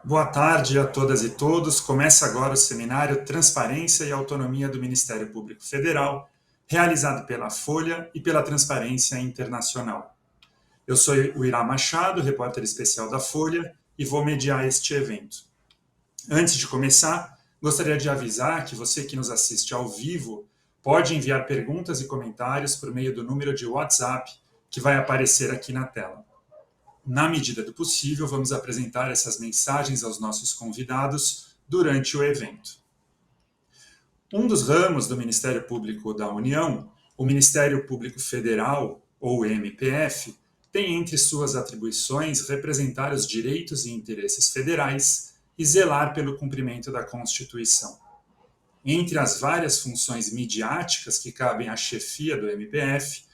Boa tarde a todas e todos. Começa agora o seminário Transparência e Autonomia do Ministério Público Federal, realizado pela Folha e pela Transparência Internacional. Eu sou o Irá Machado, repórter especial da Folha, e vou mediar este evento. Antes de começar, gostaria de avisar que você que nos assiste ao vivo pode enviar perguntas e comentários por meio do número de WhatsApp que vai aparecer aqui na tela. Na medida do possível, vamos apresentar essas mensagens aos nossos convidados durante o evento. Um dos ramos do Ministério Público da União, o Ministério Público Federal, ou MPF, tem entre suas atribuições representar os direitos e interesses federais e zelar pelo cumprimento da Constituição. Entre as várias funções midiáticas que cabem à chefia do MPF,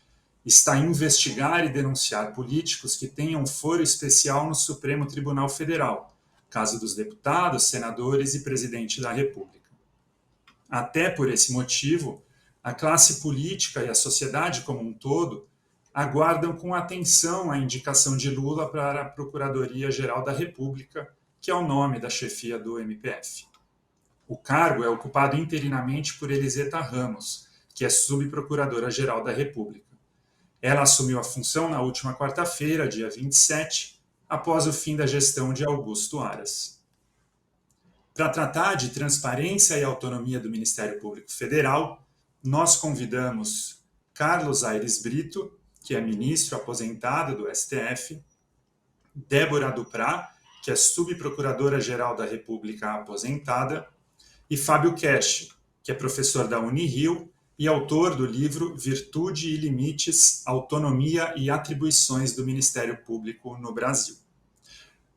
está investigar e denunciar políticos que tenham foro especial no Supremo Tribunal Federal, caso dos deputados, senadores e presidente da República. Até por esse motivo, a classe política e a sociedade como um todo aguardam com atenção a indicação de Lula para a Procuradoria-Geral da República, que é o nome da chefia do MPF. O cargo é ocupado interinamente por Eliseta Ramos, que é subprocuradora-geral da República. Ela assumiu a função na última quarta-feira, dia 27, após o fim da gestão de Augusto Aras. Para tratar de transparência e autonomia do Ministério Público Federal, nós convidamos Carlos Aires Brito, que é ministro aposentado do STF, Débora Duprá, que é subprocuradora-geral da República aposentada, e Fábio Kersh, que é professor da Unirio e autor do livro Virtude e Limites, Autonomia e Atribuições do Ministério Público no Brasil.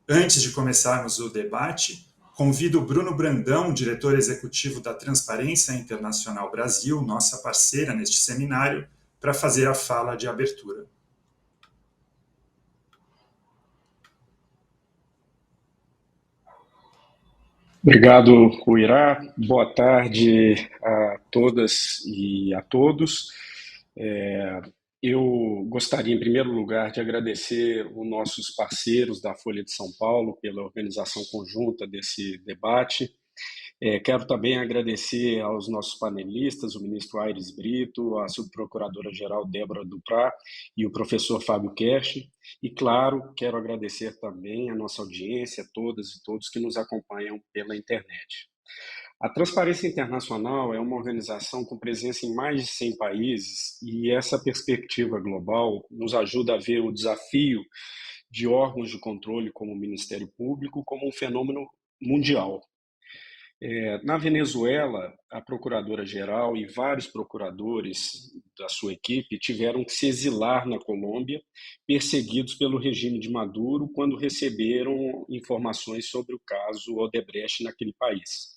Antes de começarmos o debate, convido o Bruno Brandão, diretor executivo da Transparência Internacional Brasil, nossa parceira neste seminário, para fazer a fala de abertura. Obrigado, Irá. Boa tarde a todas e a todos. Eu gostaria, em primeiro lugar, de agradecer os nossos parceiros da Folha de São Paulo pela organização conjunta desse debate. Quero também agradecer aos nossos panelistas, o ministro Aires Brito, a subprocuradora-geral Débora Duprá e o professor Fábio Kersh. E, claro, quero agradecer também a nossa audiência, todas e todos que nos acompanham pela internet. A Transparência Internacional é uma organização com presença em mais de 100 países e essa perspectiva global nos ajuda a ver o desafio de órgãos de controle como o Ministério Público como um fenômeno mundial. Na Venezuela, a procuradora-geral e vários procuradores da sua equipe tiveram que se exilar na Colômbia, perseguidos pelo regime de Maduro, quando receberam informações sobre o caso Odebrecht naquele país.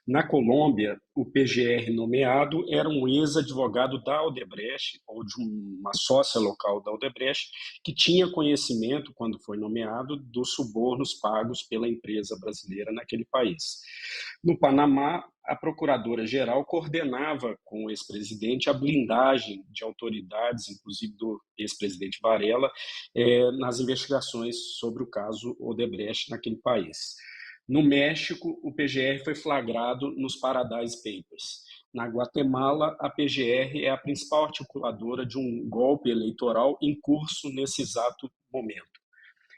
Na Colômbia, o PGR nomeado era um ex-advogado da Odebrecht, ou de uma sócia local da Odebrecht, que tinha conhecimento, quando foi nomeado, dos subornos pagos pela empresa brasileira naquele país. No Panamá, a procuradora-geral coordenava com o ex-presidente a blindagem de autoridades, inclusive do ex-presidente Varela, nas investigações sobre o caso Odebrecht naquele país. No México, o PGR foi flagrado nos Paradise Papers. Na Guatemala, a PGR é a principal articuladora de um golpe eleitoral em curso nesse exato momento.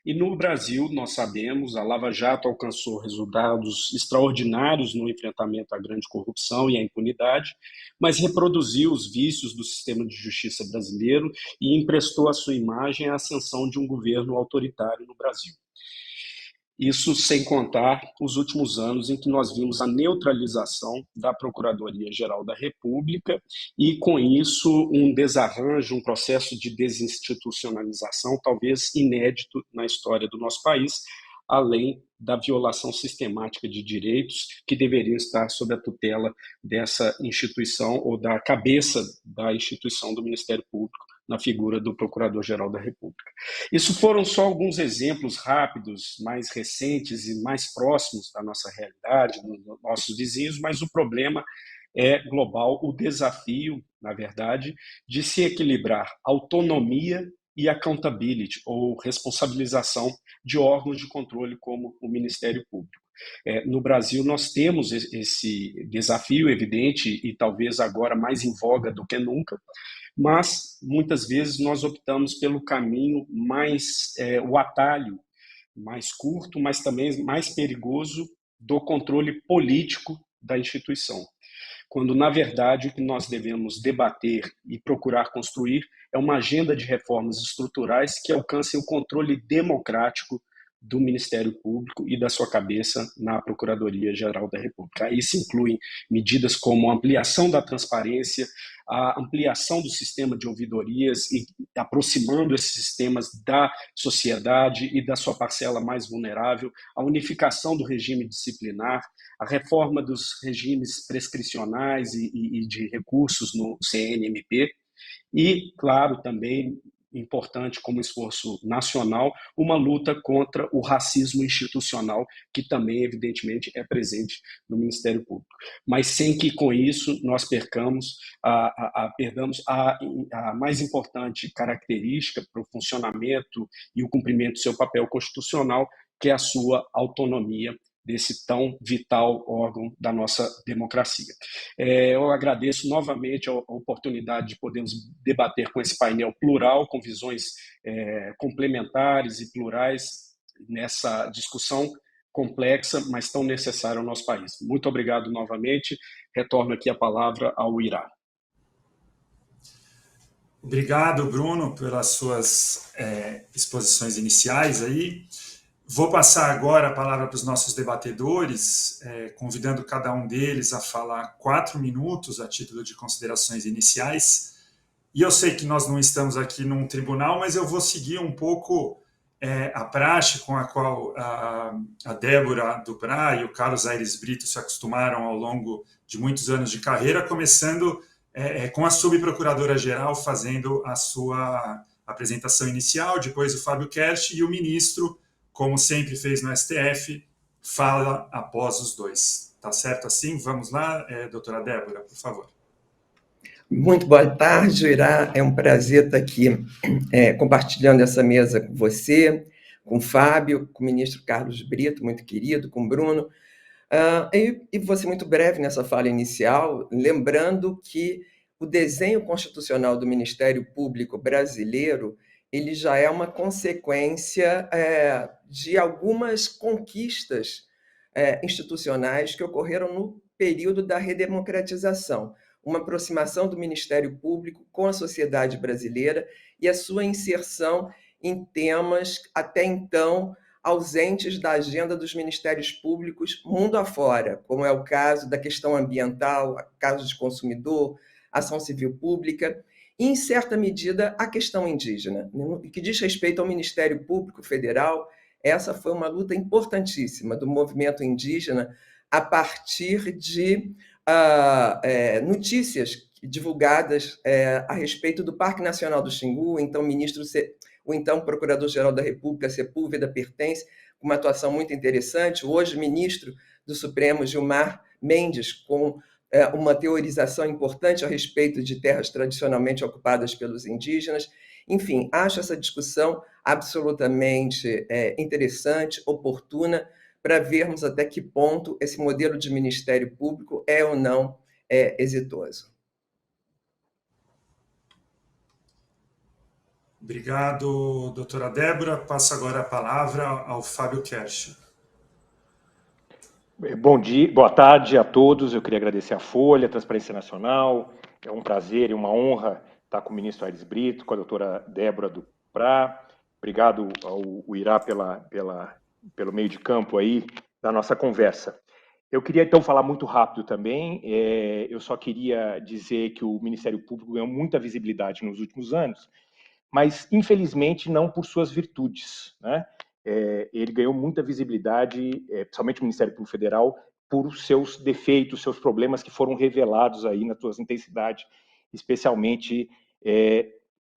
E no Brasil, nós sabemos, a Lava Jato alcançou resultados extraordinários no enfrentamento à grande corrupção e à impunidade, mas reproduziu os vícios do sistema de justiça brasileiro e emprestou a sua imagem à ascensão de um governo autoritário no Brasil. Isso sem contar os últimos anos em que nós vimos a neutralização da Procuradoria-Geral da República e, com isso, um desarranjo, um processo de desinstitucionalização talvez inédito na história do nosso país, além da violação sistemática de direitos que deveriam estar sob a tutela dessa instituição ou da cabeça da instituição do Ministério Público, na figura do Procurador-Geral da República. Isso foram só alguns exemplos rápidos, mais recentes e mais próximos da nossa realidade, dos nossos vizinhos, mas o problema é global, o desafio, na verdade, de se equilibrar autonomia e accountability, ou responsabilização de órgãos de controle como o Ministério Público. No Brasil, nós temos esse desafio evidente e talvez agora mais em voga do que nunca, mas muitas vezes nós optamos pelo caminho mais, o atalho mais curto, mas também mais perigoso do controle político da instituição. Quando, na verdade, o que nós devemos debater e procurar construir é uma agenda de reformas estruturais que alcancem o controle democrático do Ministério Público e da sua cabeça na Procuradoria-Geral da República. Isso inclui medidas como a ampliação da transparência, a ampliação do sistema de ouvidorias e aproximando esses sistemas da sociedade e da sua parcela mais vulnerável, a unificação do regime disciplinar, a reforma dos regimes prescricionais e de recursos no CNMP e, claro, também importante como esforço nacional, uma luta contra o racismo institucional, que também, evidentemente, é presente no Ministério Público. Mas sem que, com isso, nós perdamos a mais importante característica para o funcionamento e o cumprimento do seu papel constitucional, que é a sua autonomia desse tão vital órgão da nossa democracia. Eu agradeço novamente a oportunidade de podermos debater com esse painel plural, com visões complementares e plurais nessa discussão complexa, mas tão necessária ao nosso país. Muito obrigado novamente. Retorno aqui a palavra ao Irá. Obrigado, Bruno, pelas suas exposições iniciais aí. Vou passar agora a palavra para os nossos debatedores, convidando cada um deles a falar 4 minutos a título de considerações iniciais. E eu sei que nós não estamos aqui num tribunal, mas eu vou seguir um pouco a praxe com a qual a Débora Duprá e o Carlos Aires Brito se acostumaram ao longo de muitos anos de carreira, começando com a subprocuradora-geral fazendo a sua apresentação inicial, depois o Fábio Kersh e o ministro, como sempre fez no STF, fala após os dois. Tá certo assim? Vamos lá, doutora Débora, por favor. Muito boa tarde, Irá. É um prazer estar aqui compartilhando essa mesa com você, com o Fábio, com o ministro Carlos Brito, muito querido, com o Bruno. E vou ser muito breve nessa fala inicial, lembrando que o desenho constitucional do Ministério Público brasileiro ele já é uma consequência de algumas conquistas institucionais que ocorreram no período da redemocratização, uma aproximação do Ministério Público com a sociedade brasileira e a sua inserção em temas até então ausentes da agenda dos ministérios públicos mundo afora, como é o caso da questão ambiental, caso de consumidor, ação civil pública, e, em certa medida, a questão indígena. No que diz respeito ao Ministério Público Federal, essa foi uma luta importantíssima do movimento indígena a partir de notícias divulgadas a respeito do Parque Nacional do Xingu, o então Procurador-Geral da República, Sepúlveda Pertence, com uma atuação muito interessante, hoje ministro do Supremo, Gilmar Mendes, com uma teorização importante a respeito de terras tradicionalmente ocupadas pelos indígenas. Enfim, acho essa discussão absolutamente interessante, oportuna, para vermos até que ponto esse modelo de Ministério Público é ou não exitoso. Obrigado, doutora Débora. Passo agora a palavra ao Fábio Kersh. Bom dia, boa tarde a todos. Eu queria agradecer a Folha, a Transparência Nacional. É um prazer e uma honra estar com o ministro Aires Brito, com a doutora Débora Duprá. Obrigado ao Irá pelo meio de campo aí da nossa conversa. Eu queria, então, falar muito rápido também. Eu só queria dizer que o Ministério Público ganhou muita visibilidade nos últimos anos, mas, infelizmente, não por suas virtudes, né? Ele ganhou muita visibilidade, principalmente o Ministério Público Federal, por seus defeitos, seus problemas que foram revelados aí na sua intensidade, especialmente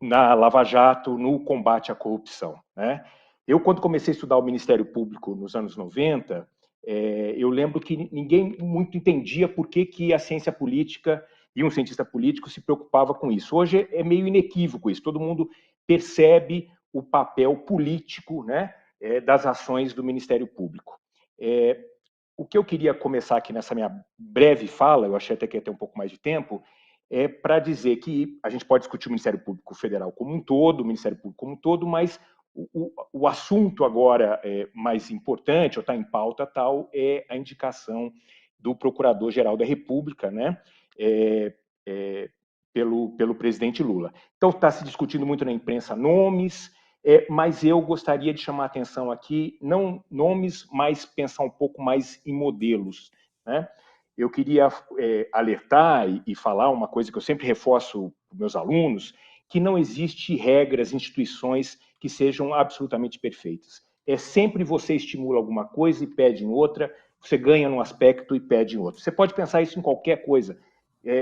na Lava Jato, no combate à corrupção, né? Eu, quando comecei a estudar o Ministério Público nos anos 90, eu lembro que ninguém muito entendia por que a ciência política e um cientista político se preocupava com isso. Hoje é meio inequívoco isso, todo mundo percebe o papel político, né, das ações do Ministério Público. O que eu queria começar aqui nessa minha breve fala, eu achei até que ia ter um pouco mais de tempo, é para dizer que a gente pode discutir o Ministério Público Federal como um todo, o Ministério Público como um todo, mas o assunto agora mais importante, ou está em pauta tal, é a indicação do Procurador-Geral da República, né, pelo presidente Lula. Então, está se discutindo muito na imprensa nomes, mas eu gostaria de chamar a atenção aqui, não nomes, mas pensar um pouco mais em modelos, né? Eu queria alertar e falar uma coisa que eu sempre reforço para os meus alunos, que não existe regras, instituições que sejam absolutamente perfeitas. Sempre você estimula alguma coisa e pede em outra, você ganha num aspecto e pede em outro. Você pode pensar isso em qualquer coisa.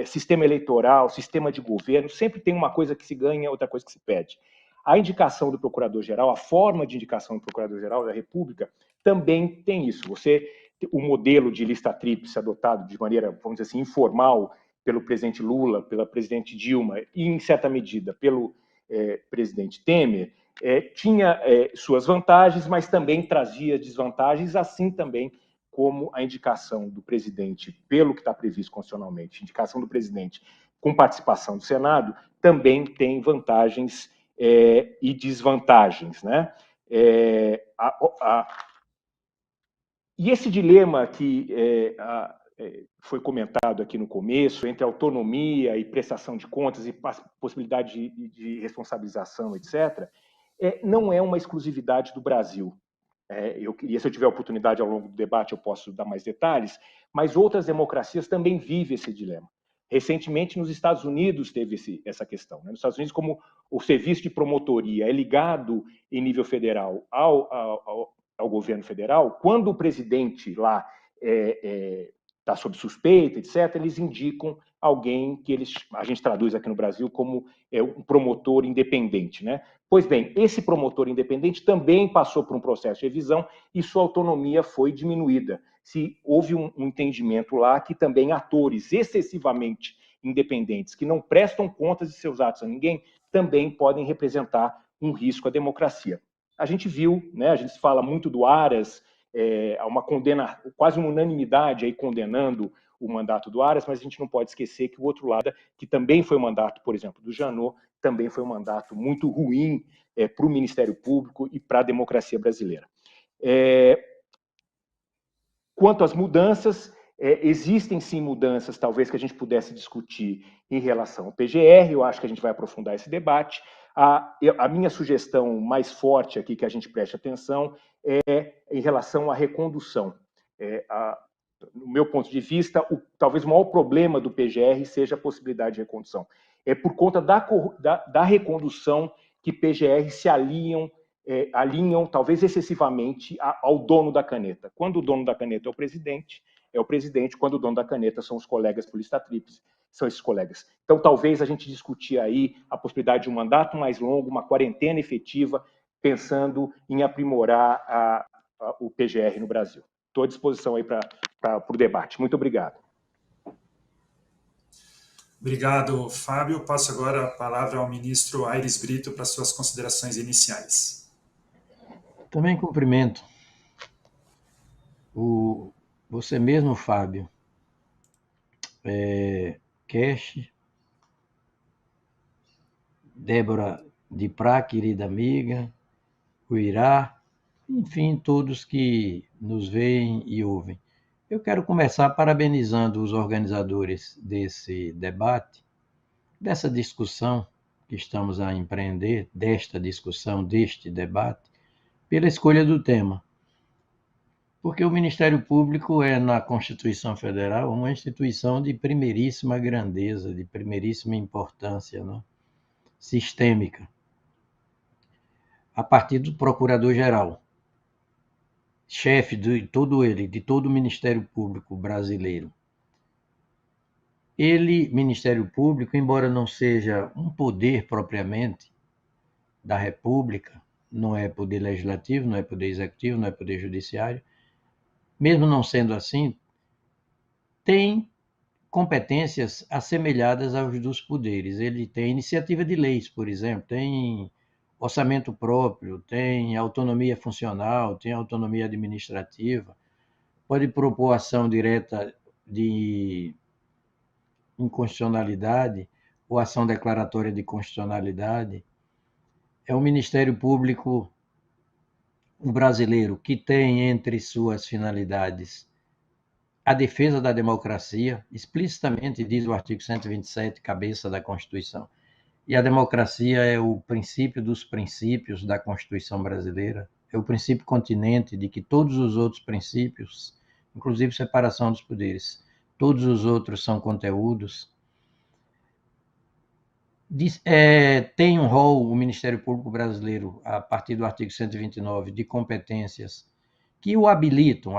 Sistema eleitoral, sistema de governo, sempre tem uma coisa que se ganha, outra coisa que se pede. A indicação do Procurador-Geral, a forma de indicação do Procurador-Geral da República, também tem isso. O modelo de lista tríplice adotado de maneira, vamos dizer assim, informal pelo presidente Lula, pela presidente Dilma e, em certa medida, pelo presidente Temer, tinha suas vantagens, mas também trazia desvantagens, assim também como a indicação do presidente, pelo que está previsto constitucionalmente, indicação do presidente com participação do Senado, também tem vantagens e desvantagens, né? E esse dilema que foi comentado aqui no começo, entre autonomia e prestação de contas e possibilidade de responsabilização, etc., não é uma exclusividade do Brasil. Eu queria, se eu tiver oportunidade ao longo do debate, eu posso dar mais detalhes, mas outras democracias também vivem esse dilema. Recentemente, nos Estados Unidos, teve essa questão. Nos Estados Unidos, como o serviço de promotoria é ligado em nível federal ao governo federal, quando o presidente lá está sob suspeita, etc., eles indicam alguém que a gente traduz aqui no Brasil como um promotor independente, né? Pois bem, esse promotor independente também passou por um processo de revisão e sua autonomia foi diminuída. Houve um entendimento lá que também atores excessivamente independentes, que não prestam contas de seus atos a ninguém, também podem representar um risco à democracia. A gente viu, né, a gente fala muito do Aras, há uma condena, quase uma unanimidade aí condenando o mandato do Aras, mas a gente não pode esquecer que o outro lado, que também foi o mandato, por exemplo, do Janot, também foi um mandato muito ruim para o Ministério Público e para a democracia brasileira. Quanto às mudanças, existem sim mudanças, talvez, que a gente pudesse discutir em relação ao PGR, eu acho que a gente vai aprofundar esse debate. A minha sugestão mais forte aqui, que a gente preste atenção, é em relação à recondução. No meu ponto de vista, talvez o maior problema do PGR seja a possibilidade de recondução. É por conta da recondução que PGR se alinham talvez excessivamente ao dono da caneta. Quando o dono da caneta é o presidente, quando o dono da caneta são os colegas por lista tríplice, são esses colegas. Então, talvez a gente discutir aí a possibilidade de um mandato mais longo, uma quarentena efetiva, pensando em aprimorar o PGR no Brasil. Estou à disposição aí para o debate. Muito obrigado. Obrigado, Fábio. Passo agora a palavra ao ministro Aires Brito para suas considerações iniciais. Também cumprimento você mesmo, Fábio, Cash, Débora de Prá, querida amiga, o Irá, enfim, todos que nos veem e ouvem. Eu quero começar parabenizando os organizadores desse debate, dessa discussão que estamos a empreender, desta discussão, deste debate, pela escolha do tema. Porque o Ministério Público é, na Constituição Federal, uma instituição de primeiríssima grandeza, de primeiríssima importância, né? Sistêmica, a partir do Procurador-Geral, chefe de todo o Ministério Público brasileiro. Ministério Público, embora não seja um poder propriamente da República, não é poder legislativo, não é poder executivo, não é poder judiciário, mesmo não sendo assim, tem competências assemelhadas aos dos poderes. Ele tem iniciativa de leis, por exemplo, tem orçamento próprio, tem autonomia funcional, tem autonomia administrativa, pode propor ação direta de inconstitucionalidade ou ação declaratória de constitucionalidade. É um Ministério Público brasileiro que tem entre suas finalidades a defesa da democracia, explicitamente diz o artigo 127, cabeça da Constituição. E a democracia é o princípio dos princípios da Constituição brasileira, é o princípio continente de que todos os outros princípios, inclusive separação dos poderes, todos os outros são conteúdos. Tem um rol, o Ministério Público Brasileiro, a partir do artigo 129, de competências que o habilitam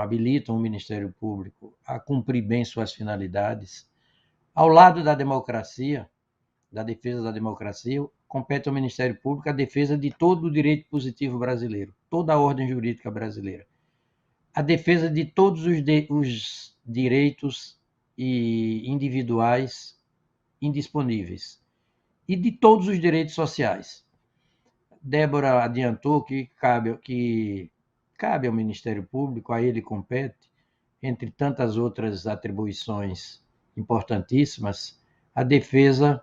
o Ministério Público a cumprir bem suas finalidades. Ao lado da democracia, da defesa da democracia, compete ao Ministério Público a defesa de todo o direito positivo brasileiro, toda a ordem jurídica brasileira, a defesa de todos os direitos individuais indisponíveis e de todos os direitos sociais. Débora adiantou que cabe ao Ministério Público, a ele compete, entre tantas outras atribuições importantíssimas, a defesa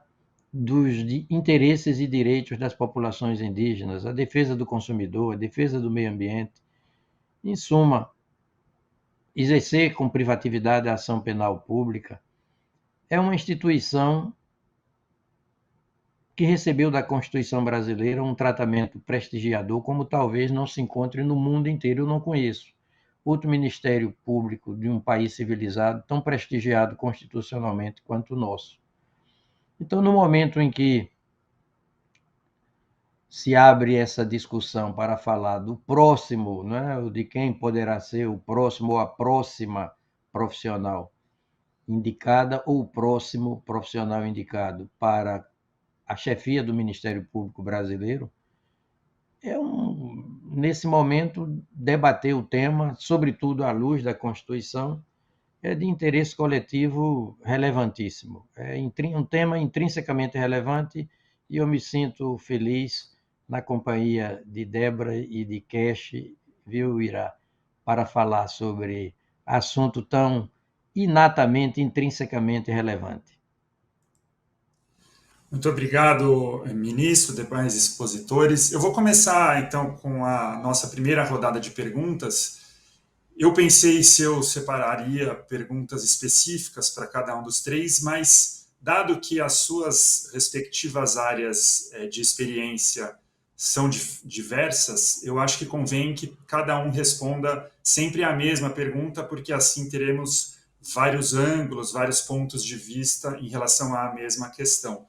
dos interesses e direitos das populações indígenas, a defesa do consumidor, a defesa do meio ambiente. Em suma, exercer com privatividade a ação penal pública é uma instituição que recebeu da Constituição brasileira um tratamento prestigiador, como talvez não se encontre no mundo inteiro. Eu não conheço outro Ministério Público de um país civilizado tão prestigiado constitucionalmente quanto o nosso. Então, no momento em que se abre essa discussão para falar do próximo, né, de quem poderá ser o próximo ou a próxima profissional indicada ou o próximo profissional indicado para a chefia do Ministério Público brasileiro, nesse momento, debater o tema, sobretudo à luz da Constituição, é de interesse coletivo relevantíssimo. É um tema intrinsecamente relevante e eu me sinto feliz na companhia de Débora e de Cash, viu, Irá, para falar sobre assunto tão inatamente, intrinsecamente relevante. Muito obrigado, ministro, demais expositores. Eu vou começar, então, com a nossa primeira rodada de perguntas. Eu pensei se eu separaria perguntas específicas para cada um dos três, mas, dado que as suas respectivas áreas de experiência são diversas, eu acho que convém que cada um responda sempre a mesma pergunta, porque assim teremos vários ângulos, vários pontos de vista em relação à mesma questão.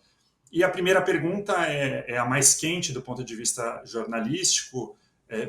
E a primeira pergunta é a mais quente do ponto de vista jornalístico.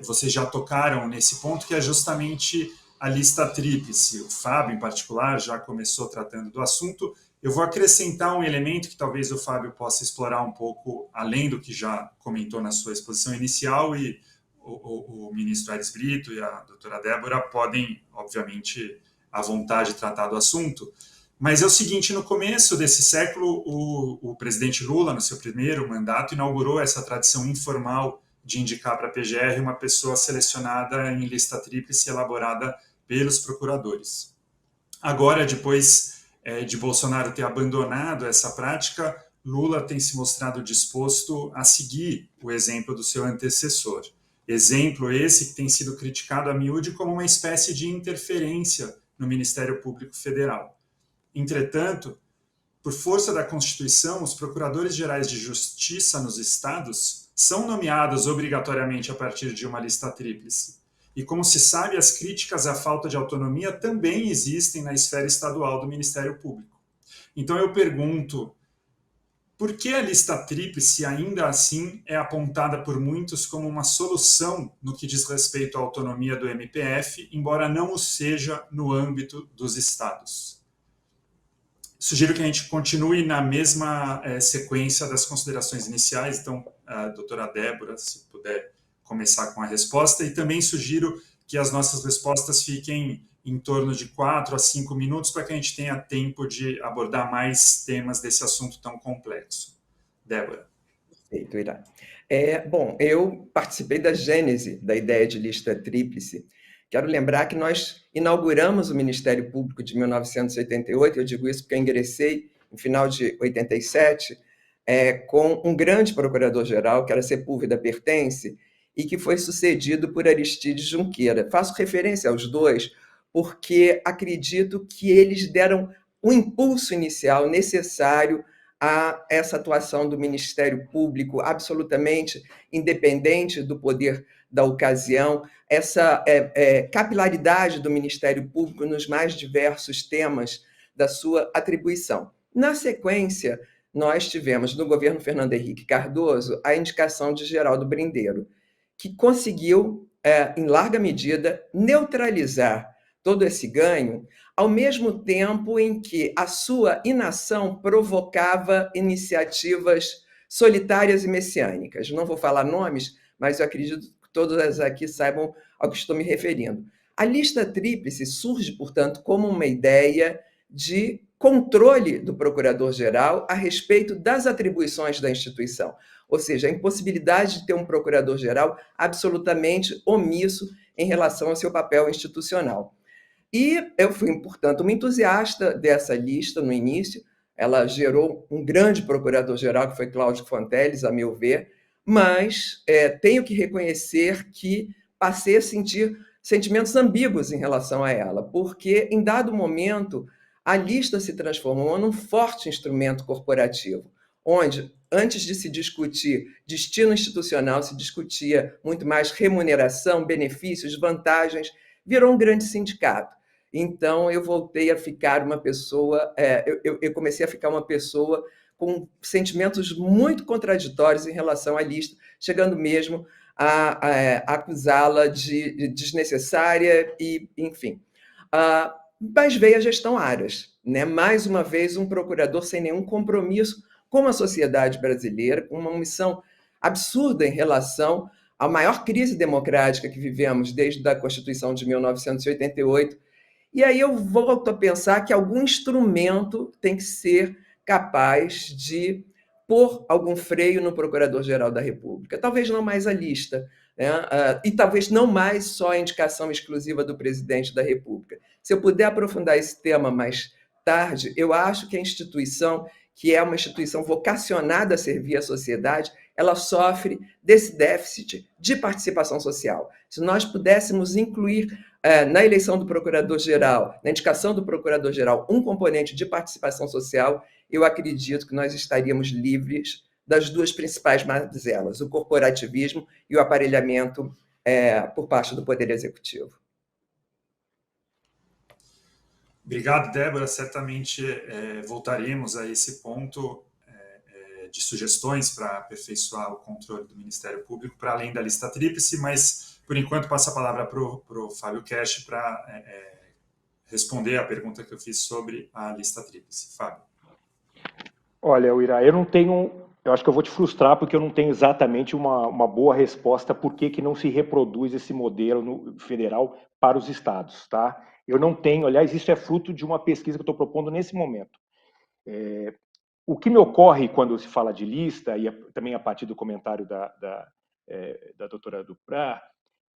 Vocês já tocaram nesse ponto, que é justamente a lista tríplice. O Fábio, em particular, já começou tratando do assunto. Eu vou acrescentar um elemento que talvez o Fábio possa explorar um pouco, além do que já comentou na sua exposição inicial, e o ministro Aires Brito e a doutora Débora podem, obviamente, à vontade, tratar do assunto. Mas é o seguinte, no começo desse século, o presidente Lula, no seu primeiro mandato, inaugurou essa tradição informal de indicar para a PGR uma pessoa selecionada em lista tríplice elaborada pelos procuradores. Agora, depois de Bolsonaro ter abandonado essa prática, Lula tem se mostrado disposto a seguir o exemplo do seu antecessor. Exemplo esse que tem sido criticado a miúde como uma espécie de interferência no Ministério Público Federal. Entretanto, por força da Constituição, os procuradores gerais de justiça nos estados são nomeados obrigatoriamente a partir de uma lista tríplice. E, como se sabe, as críticas à falta de autonomia também existem na esfera estadual do Ministério Público. Então eu pergunto, por que a lista tríplice ainda assim é apontada por muitos como uma solução no que diz respeito à autonomia do MPF, embora não o seja no âmbito dos estados? Sugiro que a gente continue na mesma sequência das considerações iniciais. Então, a doutora Débora, se puder começar com a resposta, e também sugiro que as nossas respostas fiquem em torno de 4 a 5 minutos, para que a gente tenha tempo de abordar mais temas desse assunto tão complexo. Débora. Perfeito, Irá. Bom, eu participei da gênese da ideia de lista tríplice. Quero lembrar que nós inauguramos o Ministério Público de 1988, eu digo isso porque eu ingressei no final de 87, com um grande procurador-geral, que era Sepúlveda Pertence, e que foi sucedido por Aristides Junqueira. Faço referência aos dois porque acredito que eles deram o impulso inicial necessário a essa atuação do Ministério Público absolutamente independente do poder da ocasião, essa capilaridade do Ministério Público nos mais diversos temas da sua atribuição. Na sequência, nós tivemos, no governo Fernando Henrique Cardoso, a indicação de Geraldo Brindeiro, que conseguiu, em larga medida, neutralizar todo esse ganho, ao mesmo tempo em que a sua inação provocava iniciativas solitárias e messiânicas. Não vou falar nomes, mas eu acredito que todas aqui saibam ao que estou me referindo. A lista tríplice surge, portanto, como uma ideia de controle do procurador-geral a respeito das atribuições da instituição, ou seja, a impossibilidade de ter um procurador-geral absolutamente omisso em relação ao seu papel institucional. E eu fui, portanto, uma entusiasta dessa lista no início. Ela gerou um grande procurador-geral, que foi Cláudio Fonteles, a meu ver, mas tenho que reconhecer que passei a sentir sentimentos ambíguos em relação a ela, porque, em dado momento, a lista se transformou num forte instrumento corporativo, onde, antes de se discutir destino institucional, se discutia muito mais remuneração, benefícios, vantagens, virou um grande sindicato. Então, eu voltei a ficar uma pessoa, eu comecei a ficar uma pessoa com sentimentos muito contraditórios em relação à lista, chegando mesmo a acusá-la de desnecessária e, enfim. Mas veio a gestão Aras, né? Mais uma vez, um procurador sem nenhum compromisso com a sociedade brasileira, com uma omissão absurda em relação à maior crise democrática que vivemos desde a Constituição de 1988. E aí eu volto a pensar que algum instrumento tem que ser capaz de pôr algum freio no Procurador-Geral da República. Talvez não mais a lista, né? E talvez não mais só a indicação exclusiva do presidente da República. Se eu puder aprofundar esse tema mais tarde, eu acho que a instituição, que é uma instituição vocacionada a servir a sociedade, ela sofre desse déficit de participação social. Se nós pudéssemos incluir na eleição do Procurador-Geral, na indicação do Procurador-Geral, um componente de participação social, eu acredito que nós estaríamos livres das duas principais mazelas, o corporativismo e o aparelhamento por parte do Poder Executivo. Obrigado, Débora. Certamente voltaremos a esse ponto de sugestões para aperfeiçoar o controle do Ministério Público, para além da lista tríplice, mas, por enquanto, passo a palavra para o Fábio Cash para responder a pergunta que eu fiz sobre a lista tríplice. Fábio. Olha, Uirá, eu acho que eu vou te frustrar porque eu não tenho exatamente uma boa resposta por que não se reproduz esse modelo federal para os estados, tá? Eu não tenho, aliás, isso é fruto de uma pesquisa que eu estou propondo nesse momento. O que me ocorre quando se fala de lista, e também a partir do comentário da doutora Duprá,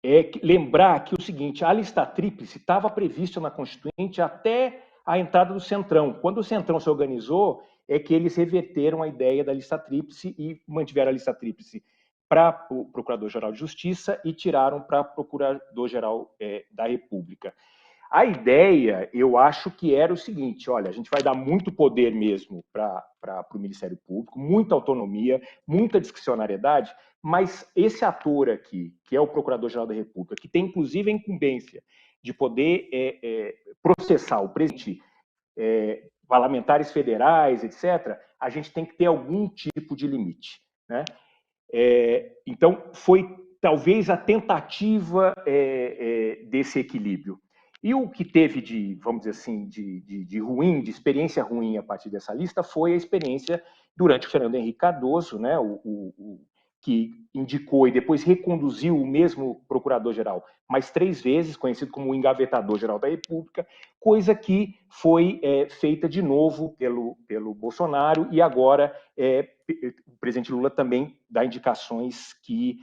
é lembrar que o seguinte, a lista tríplice estava prevista na Constituinte até a entrada do Centrão. Quando o Centrão se organizou, é que eles reverteram a ideia da lista tríplice e mantiveram a lista tríplice para o Procurador-Geral de Justiça e tiraram para Procurador-Geral da República. A ideia, eu acho que era o seguinte, olha, a gente vai dar muito poder mesmo para o Ministério Público, muita autonomia, muita discricionariedade, mas esse ator aqui, que é o Procurador-Geral da República, que tem inclusive a incumbência de poder processar o presidente, parlamentares federais, etc., a gente tem que ter algum tipo de limite, né? Então, foi talvez a tentativa desse equilíbrio. E o que teve de, vamos dizer assim, de ruim, de experiência ruim a partir dessa lista, foi a experiência durante o Fernando Henrique Cardoso, né? que indicou e depois reconduziu o mesmo procurador-geral mais 3 vezes, conhecido como o engavetador-geral da República, coisa que foi feita de novo pelo Bolsonaro, e agora o presidente Lula também dá indicações que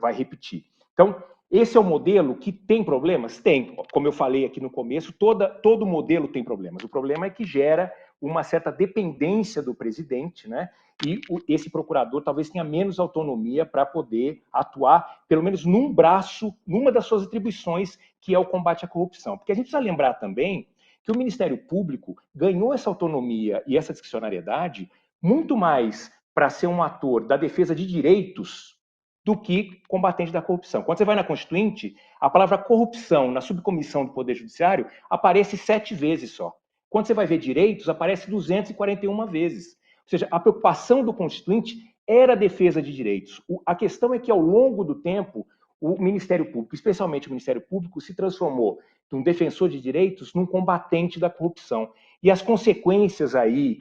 vai repetir. Então, esse é um modelo que tem problemas? Tem. Como eu falei aqui no começo, todo modelo tem problemas. O problema é que gera uma certa dependência do presidente, né? E esse procurador talvez tenha menos autonomia para poder atuar, pelo menos num braço, numa das suas atribuições, que é o combate à corrupção. Porque a gente precisa lembrar também que o Ministério Público ganhou essa autonomia e essa discricionariedade muito mais para ser um ator da defesa de direitos do que combatente da corrupção. Quando você vai na Constituinte, a palavra corrupção na subcomissão do Poder Judiciário aparece 7 vezes só. Quando você vai ver direitos, aparece 241 vezes. Ou seja, a preocupação do Constituinte era a defesa de direitos. A questão é que, ao longo do tempo, o Ministério Público, especialmente o Ministério Público, se transformou de um defensor de direitos num combatente da corrupção. E as consequências aí,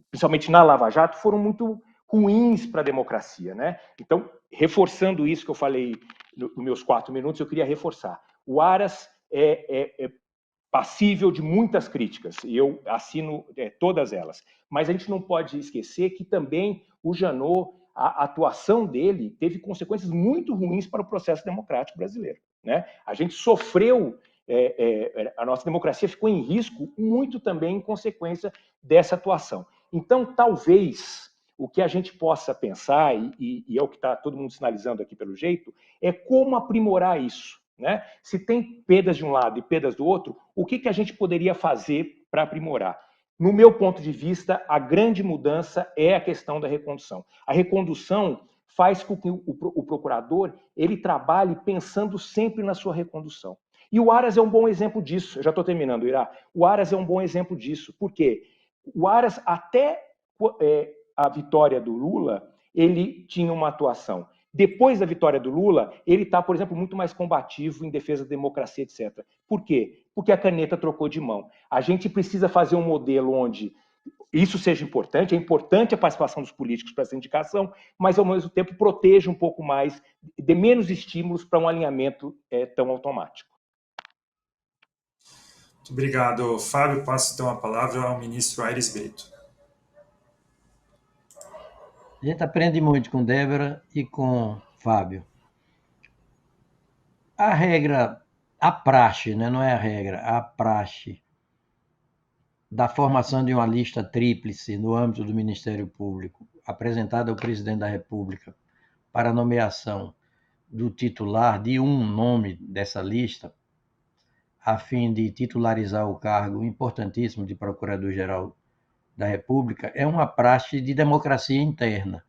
principalmente na Lava Jato, foram muito ruins para a democracia, né? Então, reforçando isso que eu falei nos meus 4 minutos, eu queria reforçar. O Aras é passível de muitas críticas, e eu assino todas elas. Mas a gente não pode esquecer que também o Janot, a atuação dele teve consequências muito ruins para o processo democrático brasileiro, né? A gente sofreu, a nossa democracia ficou em risco muito também em consequência dessa atuação. Então, talvez o que a gente possa pensar, e é o que está todo mundo sinalizando aqui pelo jeito, é como aprimorar isso, né? Se tem perdas de um lado e perdas do outro, o que a gente poderia fazer para aprimorar? No meu ponto de vista, a grande mudança é a questão da recondução. A recondução faz com que o procurador ele trabalhe pensando sempre na sua recondução. E o Aras é um bom exemplo disso. Eu já estou terminando, Irá. O Aras é um bom exemplo disso. Por quê? O Aras, até a vitória do Lula, ele tinha uma atuação. Depois da vitória do Lula, ele está, por exemplo, muito mais combativo em defesa da democracia, etc. Por quê? Porque a caneta trocou de mão. A gente precisa fazer um modelo onde isso seja importante, é importante a participação dos políticos para essa indicação, mas, ao mesmo tempo, proteja um pouco mais, dê menos estímulos para um alinhamento tão automático. Muito obrigado, Fábio. Passo, então, a palavra ao ministro Aires Brito. A gente aprende muito com Débora e com Fábio. A regra, a praxe, né? Não é a regra, a praxe da formação de uma lista tríplice no âmbito do Ministério Público, apresentada ao presidente da República para a nomeação do titular de um nome dessa lista, a fim de titularizar o cargo importantíssimo de Procurador-Geral da República, é uma praxe de democracia interna.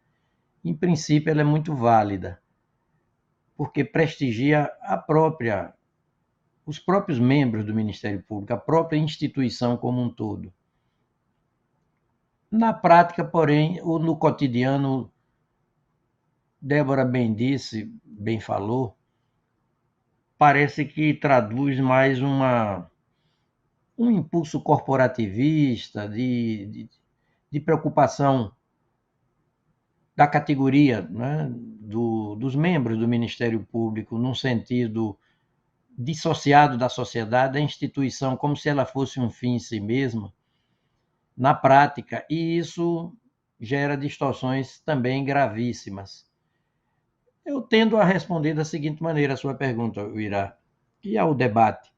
Em princípio, ela é muito válida, porque prestigia os próprios membros do Ministério Público, a própria instituição como um todo. Na prática, porém, ou no cotidiano, Débora bem disse, bem falou, parece que traduz mais um impulso corporativista, de preocupação da categoria, né, dos membros do Ministério Público, num sentido dissociado da sociedade, da instituição, como se ela fosse um fim em si mesma, na prática, e isso gera distorções também gravíssimas. Eu tendo a responder da seguinte maneira a sua pergunta, Irá, e ao debate,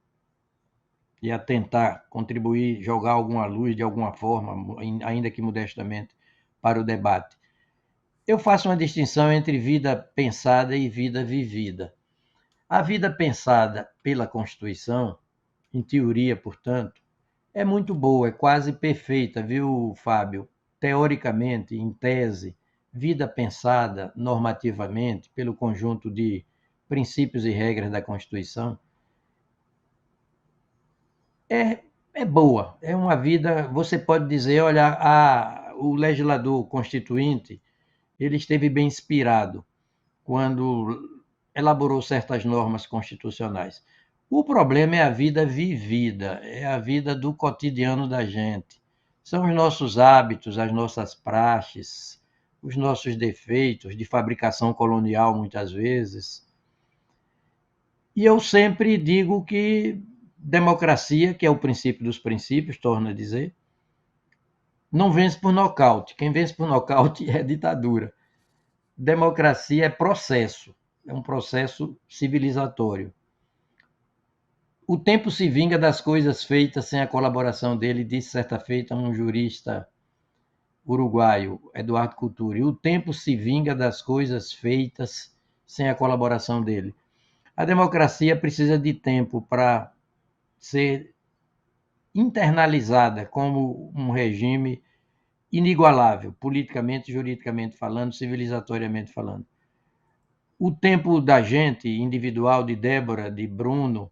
e a tentar contribuir, jogar alguma luz de alguma forma, ainda que modestamente, para o debate. Eu faço uma distinção entre vida pensada e vida vivida. A vida pensada pela Constituição, em teoria, portanto, é muito boa, é quase perfeita, viu, Fábio? Teoricamente, em tese, vida pensada normativamente pelo conjunto de princípios e regras da Constituição é boa, é uma vida, você pode dizer, olha, o legislador constituinte, ele esteve bem inspirado quando elaborou certas normas constitucionais. O problema é a vida vivida, é a vida do cotidiano da gente. São os nossos hábitos, as nossas praxes, os nossos defeitos de fabricação colonial, muitas vezes. E eu sempre digo que democracia, que é o princípio dos princípios, torno a dizer, não vence por nocaute. Quem vence por nocaute é ditadura. Democracia é processo, é um processo civilizatório. O tempo se vinga das coisas feitas sem a colaboração dele, disse certa feita um jurista uruguaio, Eduardo Couture. O tempo se vinga das coisas feitas sem a colaboração dele. A democracia precisa de tempo para ser internalizada como um regime inigualável, politicamente, juridicamente falando, civilizatoriamente falando. O tempo da gente, individual, de Débora, de Bruno,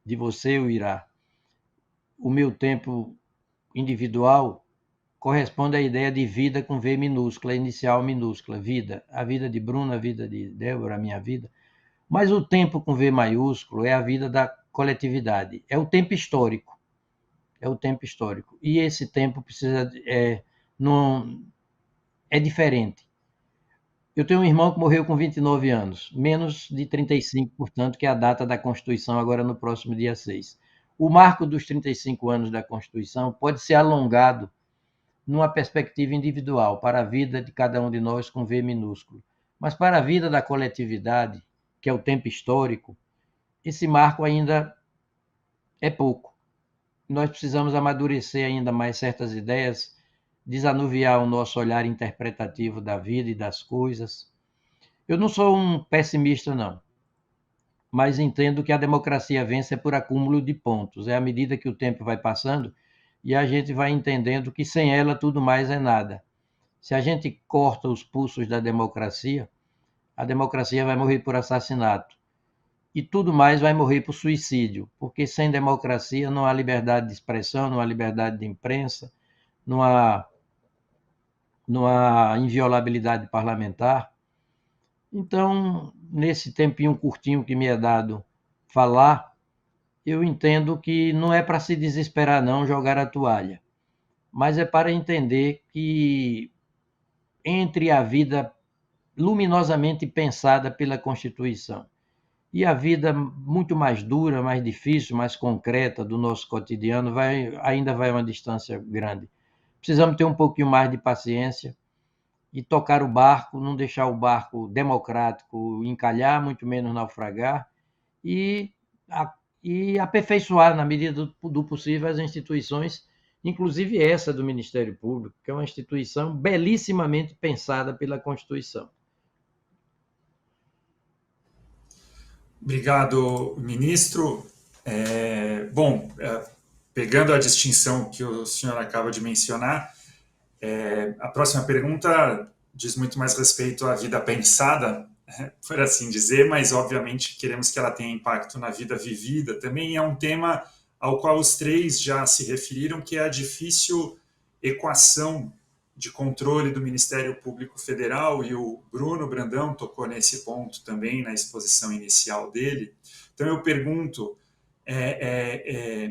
de você, o Irá, o meu tempo individual corresponde à ideia de vida com V minúscula, inicial minúscula, vida. A vida de Bruno, a vida de Débora, a minha vida. Mas o tempo com V maiúsculo é a vida da coletividade, é o tempo histórico. É o tempo histórico. E esse tempo precisa não é diferente. Eu tenho um irmão que morreu com 29 anos, menos de 35, portanto, que é a data da Constituição, agora no próximo dia 6. O marco dos 35 anos da Constituição pode ser alongado numa perspectiva individual, para a vida de cada um de nós com V minúsculo. Mas para a vida da coletividade, que é o tempo histórico, esse marco ainda é pouco. Nós precisamos amadurecer ainda mais certas ideias, desanuviar o nosso olhar interpretativo da vida e das coisas. Eu não sou um pessimista, não, mas entendo que a democracia vence por acúmulo de pontos. É à medida que o tempo vai passando e a gente vai entendendo que sem ela tudo mais é nada. Se a gente corta os pulsos da democracia, a democracia vai morrer por assassinato. E tudo mais vai morrer por suicídio, porque sem democracia não há liberdade de expressão, não há liberdade de imprensa, não há inviolabilidade parlamentar. Então, nesse tempinho curtinho que me é dado falar, eu entendo que não é para se desesperar não, jogar a toalha, mas é para entender que entre a vida luminosamente pensada pela Constituição e a vida muito mais dura, mais difícil, mais concreta do nosso cotidiano, ainda vai uma distância grande. Precisamos ter um pouquinho mais de paciência e tocar o barco, não deixar o barco democrático encalhar, muito menos naufragar, e aperfeiçoar, na medida do possível, as instituições, inclusive essa do Ministério Público, que é uma instituição belíssimamente pensada pela Constituição. Obrigado, ministro. Pegando a distinção que o senhor acaba de mencionar, a próxima pergunta diz muito mais respeito à vida pensada, por assim dizer, mas obviamente queremos que ela tenha impacto na vida vivida também. É um tema ao qual os três já se referiram, que é a difícil equação de controle do Ministério Público Federal, e o Bruno Brandão tocou nesse ponto também na exposição inicial dele. Então eu pergunto,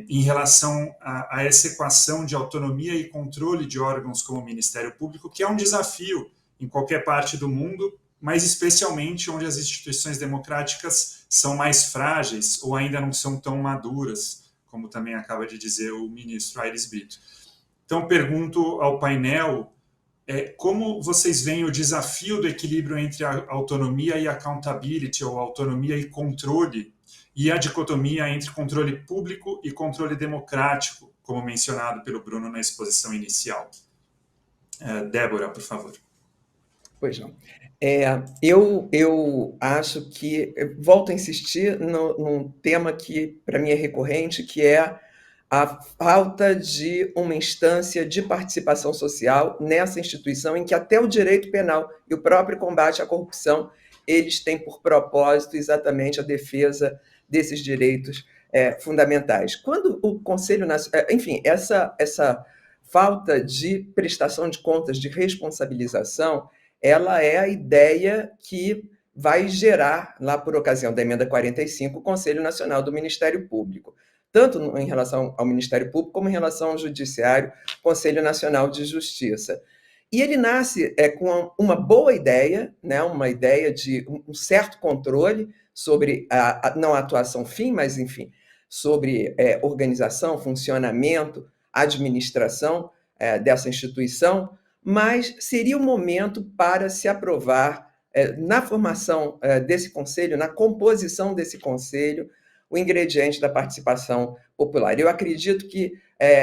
em relação a essa equação de autonomia e controle de órgãos como o Ministério Público, que é um desafio em qualquer parte do mundo, mas especialmente onde as instituições democráticas são mais frágeis ou ainda não são tão maduras, como também acaba de dizer o ministro Aires Brito. Então, pergunto ao painel como vocês veem o desafio do equilíbrio entre a autonomia e accountability, ou autonomia e controle, e a dicotomia entre controle público e controle democrático, como mencionado pelo Bruno na exposição inicial. Débora, por favor. Pois não. Eu acho que, volto a insistir num tema que para mim é recorrente, que é a falta de uma instância de participação social nessa instituição, em que até o direito penal e o próprio combate à corrupção, eles têm por propósito exatamente a defesa desses direitos fundamentais. Quando o Conselho Nacional... Enfim, essa falta de prestação de contas, de responsabilização, ela é a ideia que vai gerar, lá por ocasião da Emenda 45, o Conselho Nacional do Ministério Público, tanto em relação ao Ministério Público como em relação ao Judiciário, Conselho Nacional de Justiça. E ele nasce com uma boa ideia, né, uma ideia de um certo controle sobre, não a atuação fim, mas, enfim, sobre organização, funcionamento, administração dessa instituição, mas seria o momento para se aprovar, na formação desse conselho, na composição desse conselho, o ingrediente da participação popular. Eu acredito que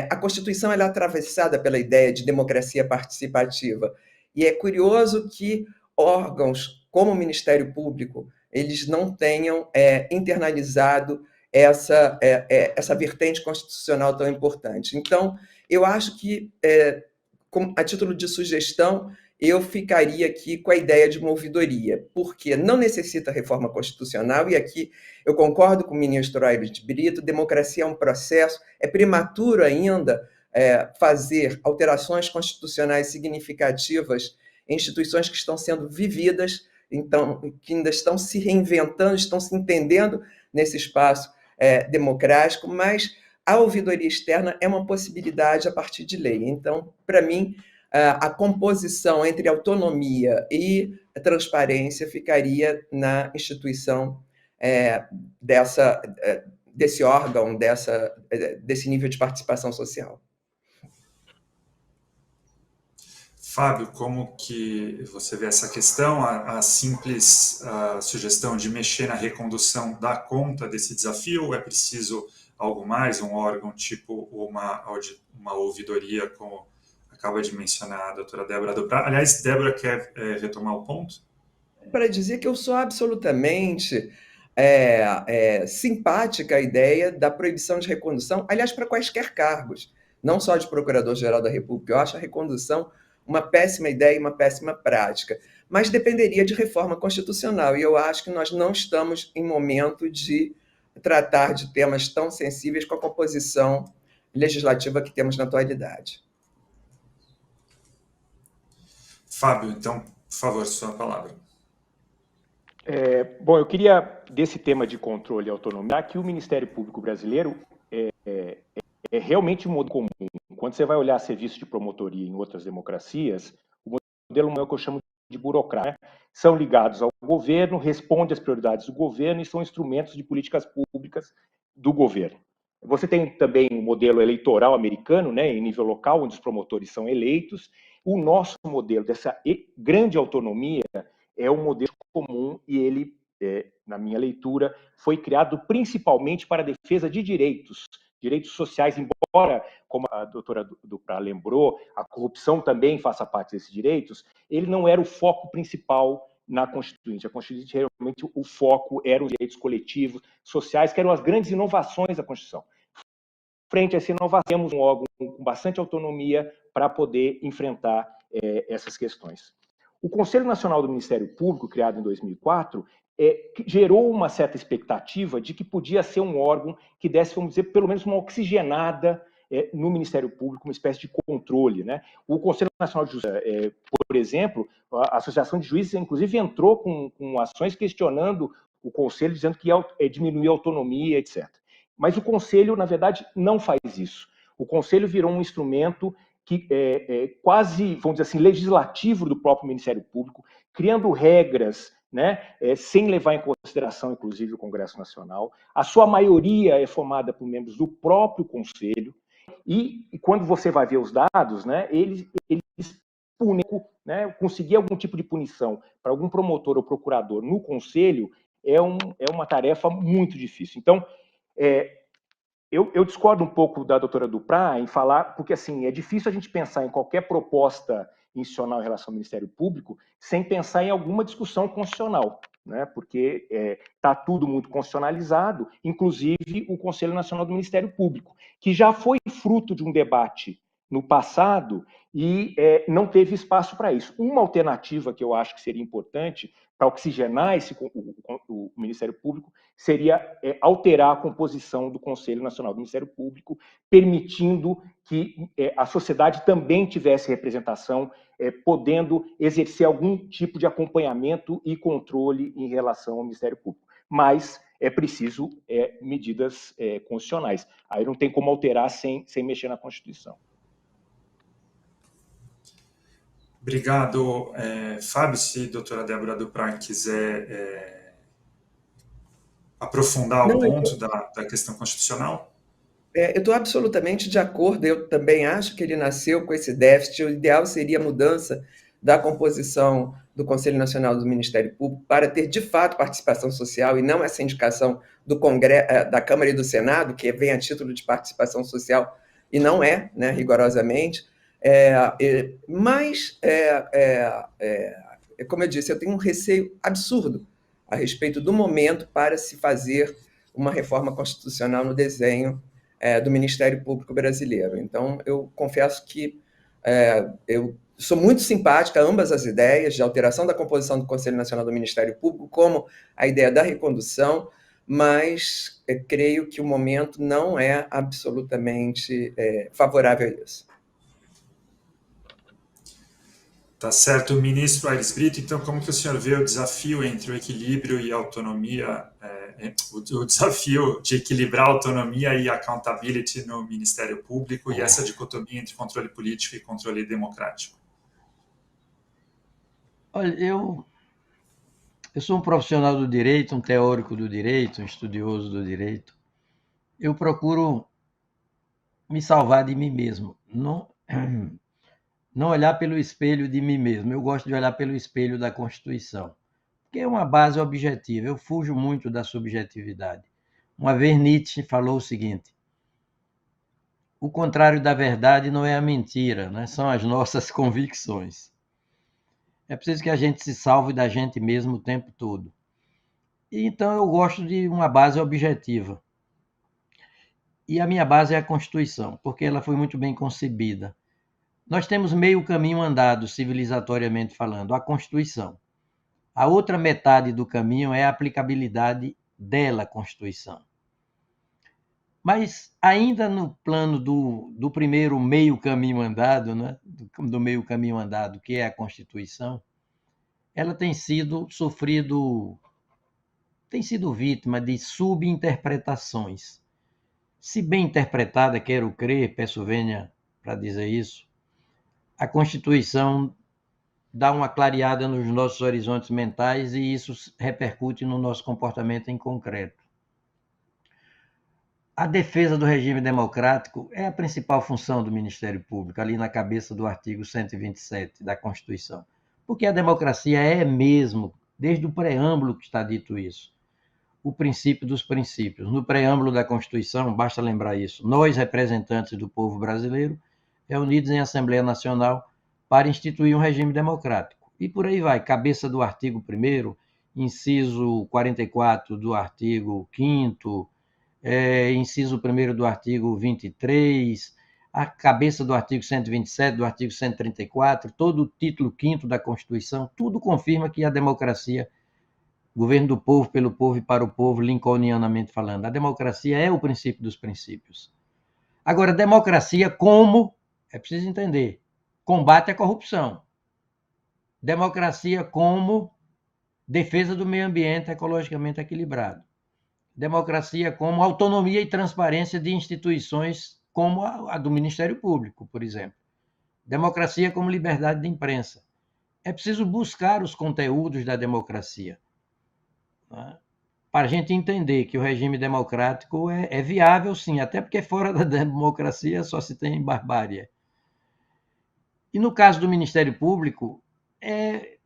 a Constituição ela é atravessada pela ideia de democracia participativa, e é curioso que órgãos como o Ministério Público eles não tenham internalizado essa vertente constitucional tão importante. Então, eu acho que, a título de sugestão, eu ficaria aqui com a ideia de uma ouvidoria, porque não necessita reforma constitucional, e aqui eu concordo com o ministro Aires de Brito, democracia é um processo, é prematuro ainda fazer alterações constitucionais significativas em instituições que estão sendo vividas, então, que ainda estão se reinventando, estão se entendendo nesse espaço democrático, mas a ouvidoria externa é uma possibilidade a partir de lei. Então, para mim, a composição entre autonomia e transparência ficaria na instituição desse órgão, desse nível de participação social. Fábio, como que você vê essa questão? A simples sugestão de mexer na recondução dá conta desse desafio, ou é preciso algo mais, um órgão tipo uma ouvidoria, como acaba de mencionar a doutora Débora do Prá? Aliás, Débora quer retomar o ponto? Para dizer que eu sou absolutamente simpática à ideia da proibição de recondução, aliás, para quaisquer cargos, não só de Procurador-Geral da República. Eu acho a recondução uma péssima ideia e uma péssima prática, mas dependeria de reforma constitucional, e eu acho que nós não estamos em momento de tratar de temas tão sensíveis com a composição legislativa que temos na atualidade. Fábio, então, por favor, sua palavra. Bom, eu queria, desse tema de controle e autonomia, que o Ministério Público Brasileiro é realmente um modelo comum. Quando você vai olhar serviço de promotoria em outras democracias, o modelo é o que eu chamo de burocrata. São ligados ao governo, respondem às prioridades do governo e são instrumentos de políticas públicas do governo. Você tem também o modelo eleitoral americano, né, em nível local, onde os promotores são eleitos. O nosso modelo dessa grande autonomia é um modelo comum e ele, na minha leitura, foi criado principalmente para a defesa de direitos sociais, embora, como a doutora do Prá lembrou, a corrupção também faça parte desses direitos, ele não era o foco principal na Constituinte. A Constituinte, realmente, o foco eram os direitos coletivos, sociais, que eram as grandes inovações da Constituição. Frente a essa inovação, temos um órgão com bastante autonomia para poder enfrentar essas questões. O Conselho Nacional do Ministério Público, criado em 2004, gerou uma certa expectativa de que podia ser um órgão que desse, vamos dizer, pelo menos uma oxigenada no Ministério Público, uma espécie de controle, né? O Conselho Nacional de Justiça, por exemplo, a Associação de Juízes, inclusive, entrou com ações questionando o Conselho, dizendo que ia diminuir a autonomia, etc. Mas o Conselho, na verdade, não faz isso. O Conselho virou um instrumento que quase, vamos dizer assim, legislativo do próprio Ministério Público, criando regras, né, sem levar em consideração, inclusive, o Congresso Nacional. A sua maioria é formada por membros do próprio Conselho, e quando você vai ver os dados, né, eles punem, né, conseguir algum tipo de punição para algum promotor ou procurador no Conselho é uma tarefa muito difícil. Então, eu discordo um pouco da doutora do Prá em falar, porque assim, é difícil a gente pensar em qualquer proposta institucional em relação ao Ministério Público sem pensar em alguma discussão constitucional, né? Porque está tudo muito constitucionalizado, inclusive o Conselho Nacional do Ministério Público, que já foi fruto de um debate no passado e não teve espaço para isso. Uma alternativa que eu acho que seria importante para oxigenar o Ministério Público seria alterar a composição do Conselho Nacional do Ministério Público, permitindo que a sociedade também tivesse representação, podendo exercer algum tipo de acompanhamento e controle em relação ao Ministério Público. Mas é preciso medidas constitucionais. Aí não tem como alterar sem mexer na Constituição. Obrigado, Fábio. Se a doutora Débora Duprat quiser aprofundar o Não, ponto da questão constitucional. eu estou absolutamente de acordo, eu também acho que ele nasceu com esse déficit. O ideal seria a mudança da composição do Conselho Nacional do Ministério Público para ter, de fato, participação social e não essa indicação do Congresso, da Câmara e do Senado, que vem a título de participação social e não é, né, rigorosamente. Mas, como eu disse, eu tenho um receio absurdo a respeito do momento para se fazer uma reforma constitucional no desenho do Ministério Público brasileiro. Então, eu confesso que eu sou muito simpática a ambas as ideias de alteração da composição do Conselho Nacional do Ministério Público, como a ideia da recondução, mas creio que o momento não é absolutamente favorável a isso. Tá certo, ministro Aires Brito. Então, como que o senhor vê o desafio entre o equilíbrio e a autonomia, o desafio de equilibrar a autonomia e a accountability no Ministério Público e essa dicotomia entre controle político e controle democrático? Olha, eu sou um profissional do direito, um teórico do direito, um estudioso do direito. Eu procuro me salvar de mim mesmo, não olhar pelo espelho de mim mesmo. Eu gosto de olhar pelo espelho da Constituição, que é uma base objetiva. Eu fujo muito da subjetividade. Uma vez Nietzsche falou o seguinte: o contrário da verdade não é a mentira, né? São as nossas convicções. É preciso que a gente se salve da gente mesmo o tempo todo. E então eu gosto de uma base objetiva. E a minha base é a Constituição, porque ela foi muito bem concebida. Nós temos meio caminho andado, civilizatoriamente falando, a Constituição. A outra metade do caminho é a aplicabilidade dela, Constituição. Mas ainda no plano do primeiro meio caminho andado, né? do meio caminho andado, que é a Constituição, ela tem sido vítima de subinterpretações. Se bem interpretada, quero crer, peço vênia para dizer isso, a Constituição dá uma clareada nos nossos horizontes mentais e isso repercute no nosso comportamento em concreto. A defesa do regime democrático é a principal função do Ministério Público, ali na cabeça do artigo 127 da Constituição. Porque a democracia é mesmo, desde o preâmbulo que está dito isso, o princípio dos princípios. No preâmbulo da Constituição, basta lembrar isso, nós, representantes do povo brasileiro, reunidos em Assembleia Nacional para instituir um regime democrático. E por aí vai, cabeça do artigo 1º, inciso 44 do artigo 5º, inciso 1º do artigo 23, a cabeça do artigo 127, do artigo 134, todo o título 5º da Constituição, tudo confirma que a democracia, governo do povo, pelo povo e para o povo, lincolnianamente falando, a democracia é o princípio dos princípios. Agora, democracia como, é preciso entender, combate à corrupção. Democracia como defesa do meio ambiente ecologicamente equilibrado. Democracia como autonomia e transparência de instituições como a do Ministério Público, por exemplo. Democracia como liberdade de imprensa. É preciso buscar os conteúdos da democracia, né? Para a gente entender que o regime democrático é viável, sim, até porque fora da democracia só se tem barbárie. E no caso do Ministério Público, é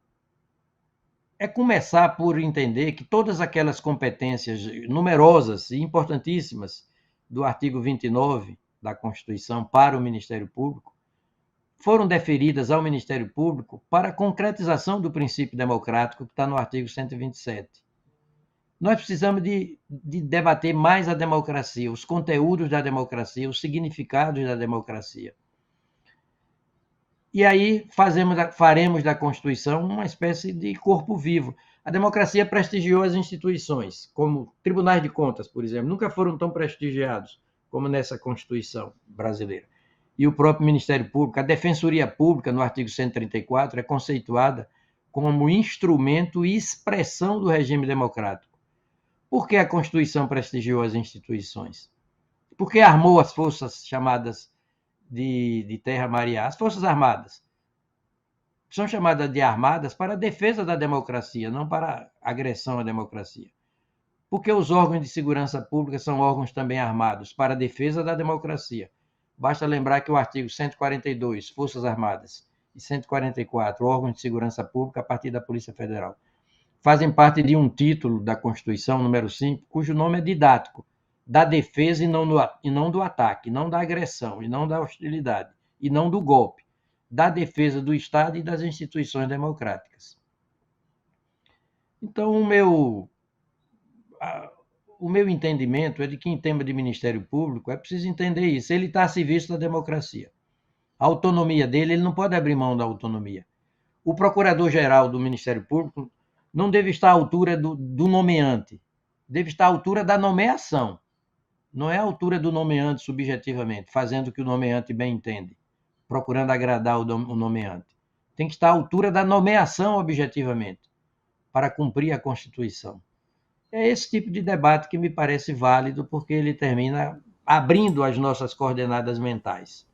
começar por entender que todas aquelas competências numerosas e importantíssimas do artigo 29 da Constituição para o Ministério Público foram deferidas ao Ministério Público para a concretização do princípio democrático que está no artigo 127. Nós precisamos de debater mais a democracia, os conteúdos da democracia, os significados da democracia. E aí faremos da Constituição uma espécie de corpo vivo. A democracia prestigiou as instituições, como tribunais de contas, por exemplo, nunca foram tão prestigiados como nessa Constituição brasileira. E o próprio Ministério Público, a Defensoria Pública, no artigo 134, é conceituada como instrumento e expressão do regime democrático. Por que a Constituição prestigiou as instituições? Por que armou as forças chamadas de terra, mar e ar, as Forças Armadas? são chamadas de armadas para a defesa da democracia, não para agressão à democracia. Porque os órgãos de segurança pública são órgãos também armados para a defesa da democracia. Basta lembrar que o artigo 142, Forças Armadas, e 144, órgãos de segurança pública, a partir da Polícia Federal, fazem parte de um título da Constituição, número 5, cujo nome é didático, da defesa e não do ataque, não da agressão, e não da hostilidade, e não do golpe, da defesa do Estado e das instituições democráticas. Então, o meu entendimento é de que, em tema de Ministério Público, é preciso entender isso. Ele está a serviço da democracia. A autonomia dele, ele não pode abrir mão da autonomia. O procurador-geral do Ministério Público não deve estar à altura do nomeante, deve estar à altura da nomeação. Não é à altura do nomeante subjetivamente, fazendo o que o nomeante bem entende, procurando agradar o nomeante. Tem que estar à altura da nomeação objetivamente, para cumprir a Constituição. É esse tipo de debate que me parece válido, porque ele termina abrindo as nossas coordenadas mentais.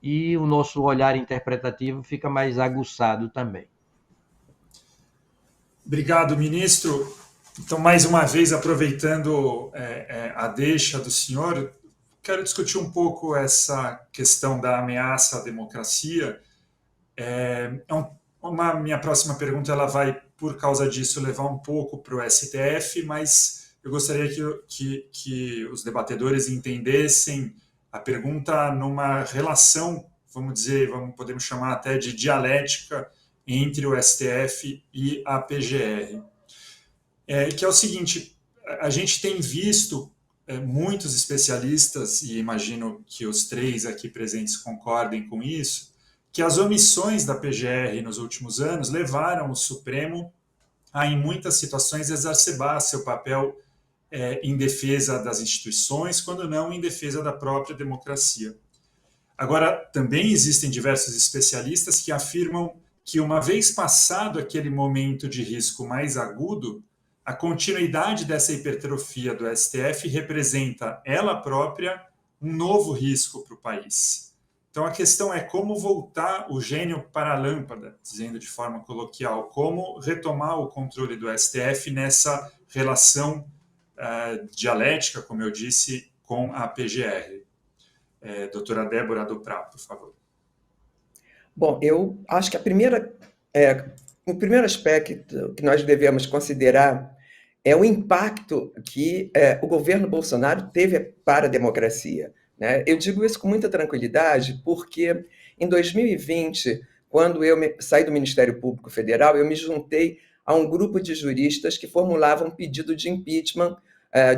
E o nosso olhar interpretativo fica mais aguçado também. Obrigado, ministro. Então, mais uma vez, aproveitando a deixa do senhor, quero discutir um pouco essa questão da ameaça à democracia. Minha próxima pergunta ela vai, por causa disso, levar um pouco para o STF, mas eu gostaria que os debatedores entendessem a pergunta numa relação, podemos chamar até de dialética, entre o STF e a PGR. Que é o seguinte, a gente tem visto muitos especialistas, e imagino que os três aqui presentes concordem com isso, que as omissões da PGR nos últimos anos levaram o Supremo a, em muitas situações, exacerbar seu papel em defesa das instituições, quando não em defesa da própria democracia. Agora, também existem diversos especialistas que afirmam que, uma vez passado aquele momento de risco mais agudo, a continuidade dessa hipertrofia do STF representa, ela própria, um novo risco para o país. Então, a questão é como voltar o gênio para a lâmpada, dizendo de forma coloquial, como retomar o controle do STF nessa relação dialética, como eu disse, com a PGR. Doutora Débora do Prá, por favor. Bom, eu acho que o primeiro aspecto que nós devemos considerar é o impacto que o governo Bolsonaro teve para a democracia, né? Eu digo isso com muita tranquilidade porque, em 2020, quando eu saí do Ministério Público Federal, eu me juntei a um grupo de juristas que formulavam um pedido de impeachment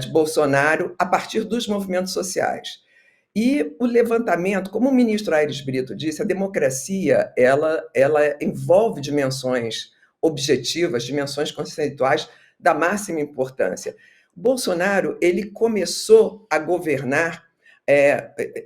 de Bolsonaro a partir dos movimentos sociais. E o levantamento, como o ministro Aires Brito disse, a democracia ela envolve dimensões objetivas, dimensões conceituais da máxima importância. Bolsonaro ele começou a governar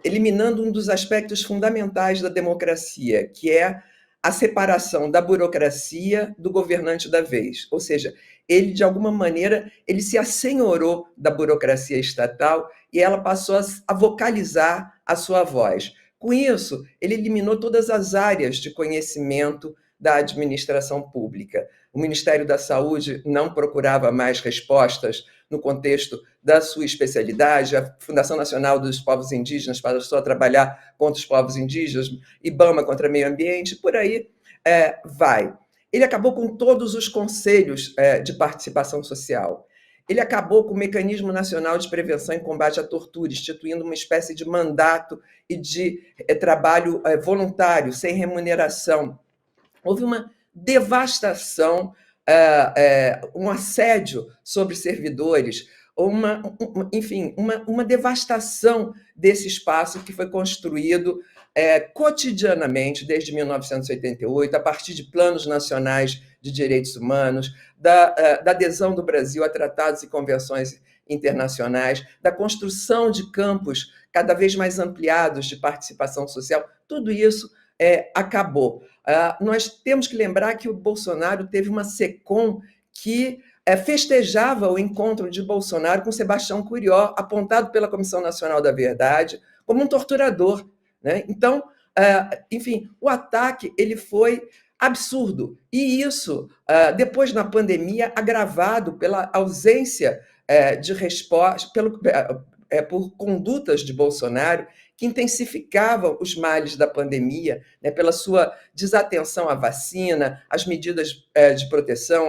eliminando um dos aspectos fundamentais da democracia, que é a separação da burocracia do governante da vez. Ou seja, ele, de alguma maneira, ele se assenhorou da burocracia estatal e ela passou a vocalizar a sua voz. Com isso, ele eliminou todas as áreas de conhecimento da administração pública. O Ministério da Saúde não procurava mais respostas no contexto da sua especialidade, a Fundação Nacional dos Povos Indígenas passou a trabalhar contra os povos indígenas, IBAMA contra o meio ambiente, por aí vai. Ele acabou com todos os conselhos de participação social. Ele acabou com o Mecanismo Nacional de Prevenção e Combate à Tortura, instituindo uma espécie de mandato e de trabalho voluntário, sem remuneração. Houve uma devastação, um assédio sobre servidores, uma devastação desse espaço que foi construído cotidianamente desde 1988, a partir de planos nacionais de direitos humanos, da adesão do Brasil a tratados e convenções internacionais, da construção de campos cada vez mais ampliados de participação social. Tudo isso acabou. Nós temos que lembrar que o Bolsonaro teve uma SECOM que festejava o encontro de Bolsonaro com Sebastião Curió, apontado pela Comissão Nacional da Verdade como um torturador, né? Então, enfim, o ataque ele foi absurdo. E isso, depois na pandemia, agravado pela ausência de resposta, por condutas de Bolsonaro que intensificavam os males da pandemia, né, pela sua desatenção à vacina, às medidas de proteção,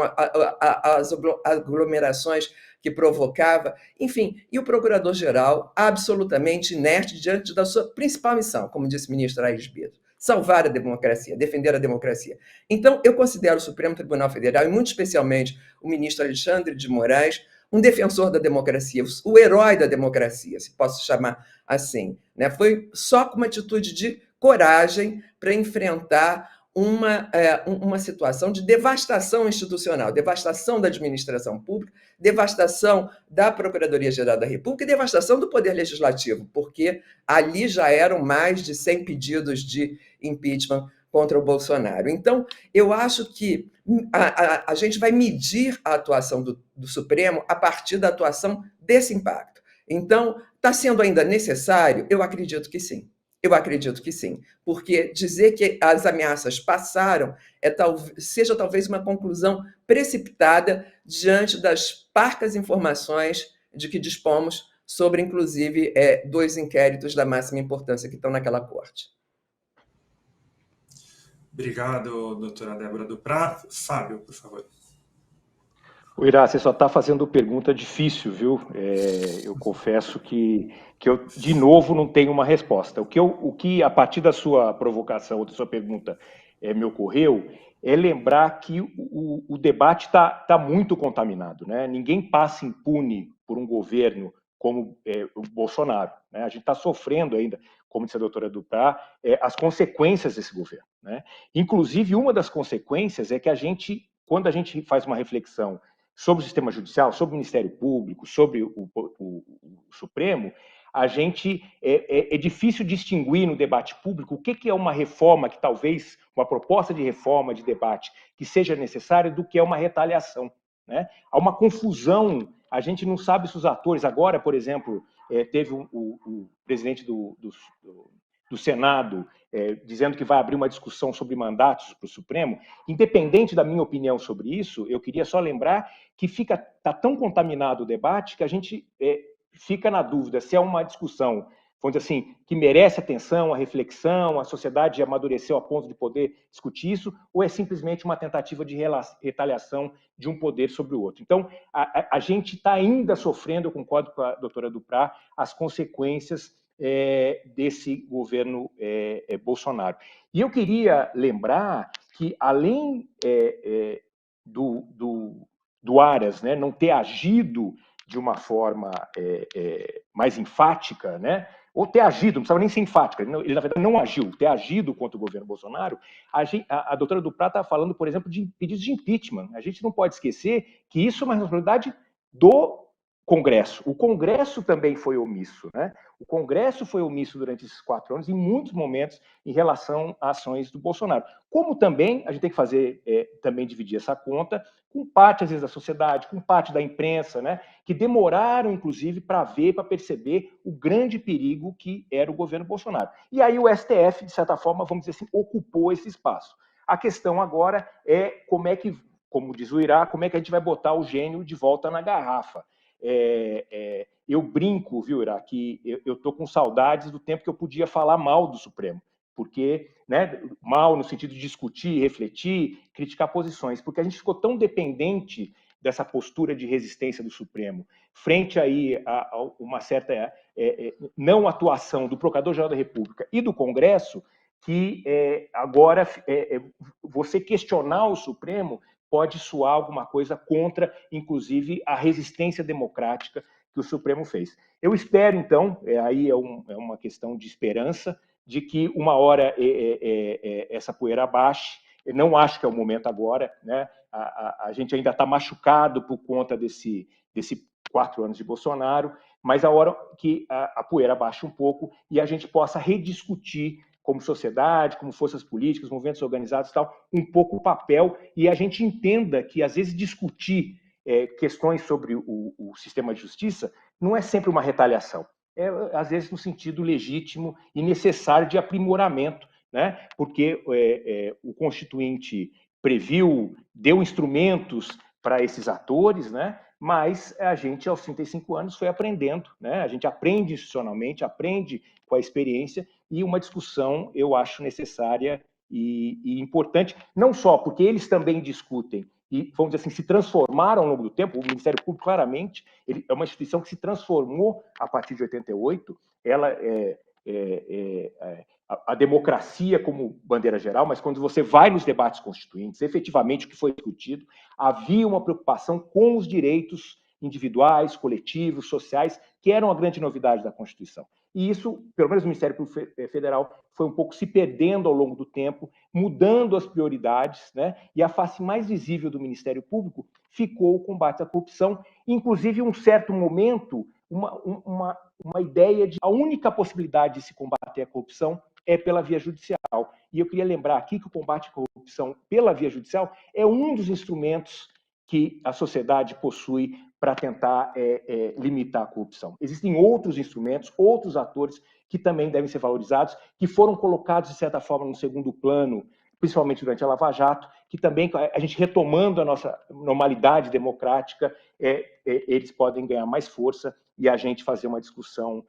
às aglomerações que provocava, enfim, e o procurador-geral absolutamente inerte diante da sua principal missão, como disse o ministro Aires Brito, salvar a democracia, defender a democracia. Então, eu considero o Supremo Tribunal Federal, e muito especialmente o ministro Alexandre de Moraes, um defensor da democracia, o herói da democracia, se posso chamar assim. Né? Foi só com uma atitude de coragem para enfrentar uma situação de devastação institucional, devastação da administração pública, devastação da Procuradoria-Geral da República e devastação do Poder Legislativo, porque ali já eram mais de 100 pedidos de impeachment contra o Bolsonaro. Então, eu acho que a gente vai medir a atuação do Supremo a partir da atuação desse impacto. Então, está sendo ainda necessário? Eu acredito que sim. Eu acredito que sim, porque dizer que as ameaças passaram seja talvez uma conclusão precipitada diante das parcas informações de que dispomos sobre, inclusive, 2 inquéritos da máxima importância que estão naquela corte. Obrigado, doutora Débora Duprat. Fábio, por favor. O Irá, você só está fazendo pergunta difícil, viu? Eu confesso que eu, de novo, não tenho uma resposta. O que a partir da sua provocação, ou da sua pergunta, me ocorreu, é lembrar que o debate está muito contaminado, né? Ninguém passa impune por um governo como o Bolsonaro, né? A gente está sofrendo ainda, como disse a doutora Duprat, as consequências desse governo, né? Inclusive, uma das consequências é que quando a gente faz uma reflexão sobre o sistema judicial, sobre o Ministério Público, sobre o Supremo, a gente é difícil distinguir no debate público o que é uma reforma que talvez, uma proposta de reforma, de debate, que seja necessária, do que é uma retaliação, né? Há uma confusão, a gente não sabe se os atores, agora, por exemplo, teve o presidente do Senado dizendo que vai abrir uma discussão sobre mandatos para o Supremo. Independente da minha opinião sobre isso, eu queria só lembrar que está tão contaminado o debate que a gente fica na dúvida se é uma discussão, vamos dizer assim, que merece atenção, a reflexão, a sociedade amadureceu a ponto de poder discutir isso, ou é simplesmente uma tentativa de retaliação de um poder sobre o outro. Então, a gente está ainda sofrendo, eu concordo com a doutora Duprat, as consequências desse governo Bolsonaro. E eu queria lembrar que, além do Aras, né, não ter agido de uma forma mais enfática, né, ou ter agido, não precisava nem ser enfática, ele na verdade não agiu, ter agido contra o governo Bolsonaro, a doutora Duprat está falando, por exemplo, de pedidos de impeachment. A gente não pode esquecer que isso é uma responsabilidade do Congresso. O Congresso também foi omisso, né? O Congresso foi omisso durante esses 4 anos, em muitos momentos, em relação a ações do Bolsonaro. Como também, a gente tem que fazer, também dividir essa conta com parte, às vezes, da sociedade, com parte da imprensa, né? Que demoraram, inclusive, para ver, para perceber o grande perigo que era o governo Bolsonaro. E aí o STF, de certa forma, vamos dizer assim, ocupou esse espaço. A questão agora é como diz o Irá, como é que a gente vai botar o gênio de volta na garrafa. Eu brinco, viu, Irá, que eu estou com saudades do tempo que eu podia falar mal do Supremo, porque, né, mal no sentido de discutir, refletir, criticar posições, porque a gente ficou tão dependente dessa postura de resistência do Supremo, frente aí a uma certa não atuação do Procurador-Geral da República e do Congresso, que agora você questionar o Supremo pode soar alguma coisa contra, inclusive, a resistência democrática que o Supremo fez. Eu espero, então, aí é uma questão de esperança, de que uma hora essa poeira baixe. Eu não acho que é o momento agora, né? A gente ainda está machucado por conta desse 4 anos de Bolsonaro, mas a hora que a poeira baixe um pouco e a gente possa rediscutir como sociedade, como forças políticas, movimentos organizados e tal, um pouco o papel, e a gente entenda que, às vezes, discutir questões sobre o sistema de justiça não é sempre uma retaliação. Às vezes, no sentido legítimo e necessário de aprimoramento, né? Porque o Constituinte previu, deu instrumentos para esses atores, né? Mas a gente, aos 35 anos, foi aprendendo, né? A gente aprende institucionalmente, aprende com a experiência, e uma discussão eu acho necessária e importante, não só porque eles também discutem e, vamos dizer assim, se transformaram ao longo do tempo. O Ministério Público, claramente, ele é uma instituição que se transformou a partir de 88, ela a democracia como bandeira geral, mas quando você vai nos debates constituintes, efetivamente o que foi discutido, havia uma preocupação com os direitos individuais, coletivos, sociais, que eram a grande novidade da Constituição. E isso, pelo menos no Ministério Público Federal, foi um pouco se perdendo ao longo do tempo, mudando as prioridades, né? E a face mais visível do Ministério Público ficou o combate à corrupção, inclusive, em um certo momento, uma ideia de a única possibilidade de se combater a corrupção é pela via judicial. E eu queria lembrar aqui que o combate à corrupção pela via judicial é um dos instrumentos que a sociedade possui para tentar limitar a corrupção. Existem outros instrumentos, outros atores que também devem ser valorizados, que foram colocados, de certa forma, no segundo plano, principalmente durante a Lava Jato, que também, a gente retomando a nossa normalidade democrática, eles podem ganhar mais força e a gente fazer uma discussão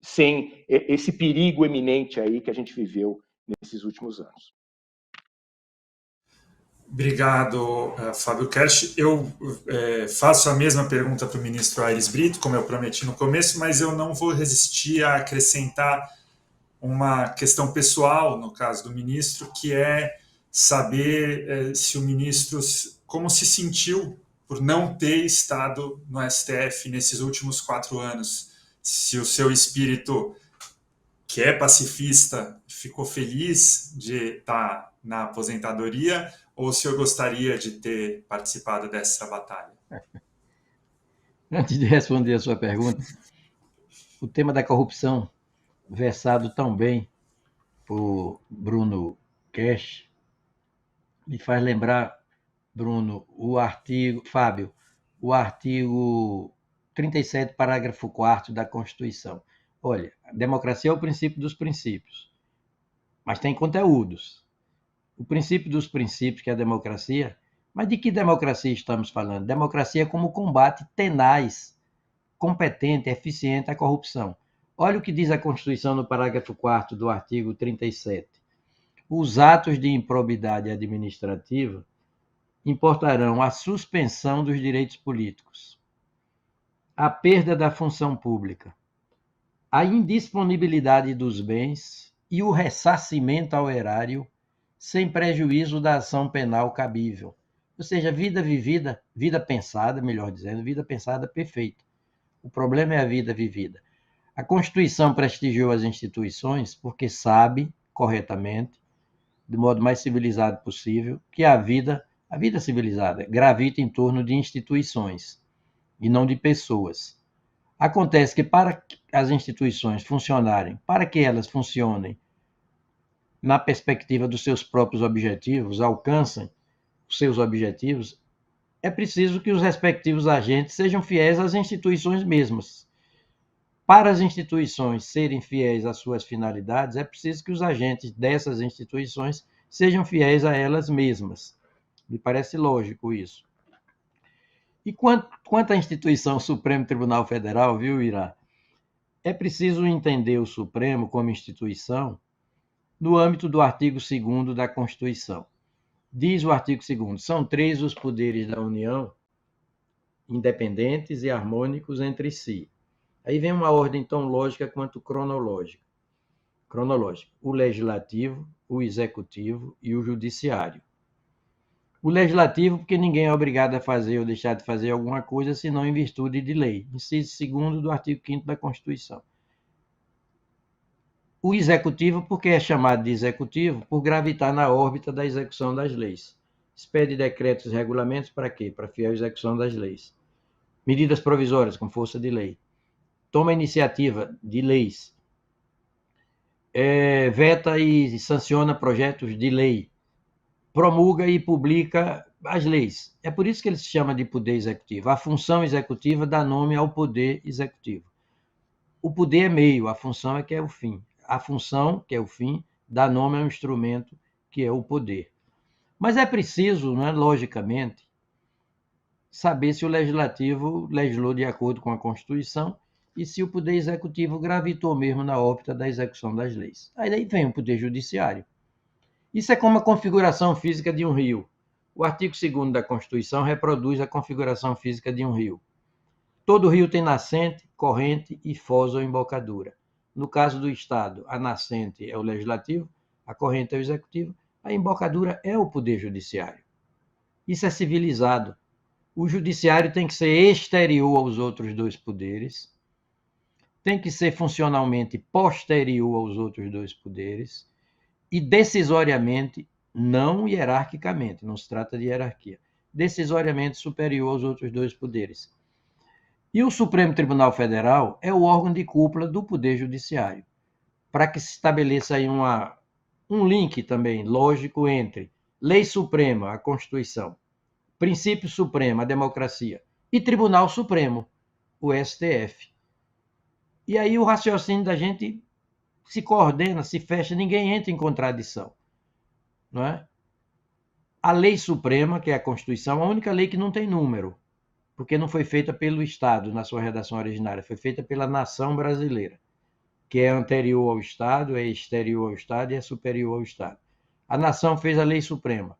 sem esse perigo eminente aí que a gente viveu nesses últimos anos. Obrigado, Fábio Kersh. Eu faço a mesma pergunta para o ministro Aires Brito, como eu prometi no começo, mas eu não vou resistir a acrescentar uma questão pessoal, no caso do ministro, que é saber se o ministro, como se sentiu por não ter estado no STF nesses últimos 4 anos. Se o seu espírito, que é pacifista, ficou feliz de estar na aposentadoria, ou se eu gostaria de ter participado dessa batalha? Antes de responder a sua pergunta, o tema da corrupção, versado tão bem por Bruno Kersh, me faz lembrar, Bruno, Fábio, o artigo 37, parágrafo 4º da Constituição. Olha, a democracia é o princípio dos princípios, mas tem conteúdos. O princípio dos princípios, que é a democracia, mas de que democracia estamos falando? Democracia como combate tenaz, competente, eficiente à corrupção. Olha o que diz a Constituição no parágrafo 4º do artigo 37. Os atos de improbidade administrativa importarão a suspensão dos direitos políticos, a perda da função pública, a indisponibilidade dos bens e o ressarcimento ao erário sem prejuízo da ação penal cabível. Ou seja, vida vivida, vida pensada, melhor dizendo, vida pensada perfeita. O problema é a vida vivida. A Constituição prestigiou as instituições porque sabe, corretamente, do modo mais civilizado possível, que a vida civilizada gravita em torno de instituições e não de pessoas. Acontece que para as instituições funcionarem, para que elas funcionem na perspectiva dos seus próprios objetivos, alcancem os seus objetivos, é preciso que os respectivos agentes sejam fiéis às instituições mesmas. Para as instituições serem fiéis às suas finalidades, é preciso que os agentes dessas instituições sejam fiéis a elas mesmas. Me parece lógico isso. E quanto à instituição Supremo Tribunal Federal, viu, Irá? É preciso entender o Supremo como instituição no âmbito do artigo 2º da Constituição. Diz o artigo 2º, são 3 os poderes da União, independentes e harmônicos entre si. Aí vem uma ordem tão lógica quanto cronológica. O legislativo, o executivo e o judiciário. O legislativo, porque ninguém é obrigado a fazer ou deixar de fazer alguma coisa, senão em virtude de lei. Inciso 2º do artigo 5º da Constituição. O executivo, porque é chamado de executivo, por gravitar na órbita da execução das leis. Expede decretos e regulamentos para quê? Para fiar a execução das leis. Medidas provisórias com força de lei. Toma iniciativa de leis. Veta e sanciona projetos de lei. Promulga e publica as leis. É por isso que ele se chama de poder executivo. A função executiva dá nome ao poder executivo. O poder é meio, a função é que é o fim. A função, que é o fim, dá nome a um instrumento que é o poder. Mas é preciso, né, logicamente, saber se o Legislativo legislou de acordo com a Constituição e se o Poder Executivo gravitou mesmo na órbita da execução das leis. Aí daí vem o Poder Judiciário. Isso é como a configuração física de um rio. O artigo 2º da Constituição reproduz a configuração física de um rio. Todo rio tem nascente, corrente e foz ou embocadura. No caso do Estado, a nascente é o Legislativo, a corrente é o Executivo, a embocadura é o Poder Judiciário. Isso é civilizado. O Judiciário tem que ser exterior aos outros dois poderes, tem que ser funcionalmente posterior aos outros dois poderes e decisoriamente, não hierarquicamente, não se trata de hierarquia, decisoriamente superior aos outros dois poderes. E o Supremo Tribunal Federal é o órgão de cúpula do Poder Judiciário, para que se estabeleça aí um link também lógico entre Lei Suprema, a Constituição, Princípio Supremo, a democracia, e Tribunal Supremo, o STF. E aí o raciocínio da gente se coordena, se fecha, ninguém entra em contradição. Não é? A Lei Suprema, que é a Constituição, é a única lei que não tem número, porque não foi feita pelo Estado na sua redação originária, foi feita pela nação brasileira, que é anterior ao Estado, é exterior ao Estado e é superior ao Estado. A nação fez a Lei Suprema.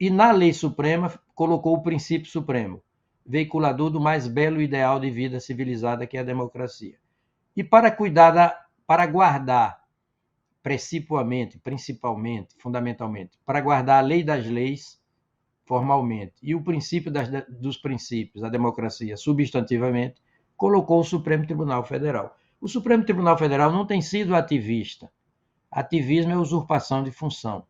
E na Lei Suprema colocou o princípio supremo, veiculador do mais belo ideal de vida civilizada, que é a democracia. E para guardar precipuamente, principalmente, fundamentalmente, para guardar a lei das leis formalmente e o princípio dos princípios, a democracia substantivamente, colocou o Supremo Tribunal Federal. O Supremo Tribunal Federal não tem sido ativista. Ativismo é usurpação de função.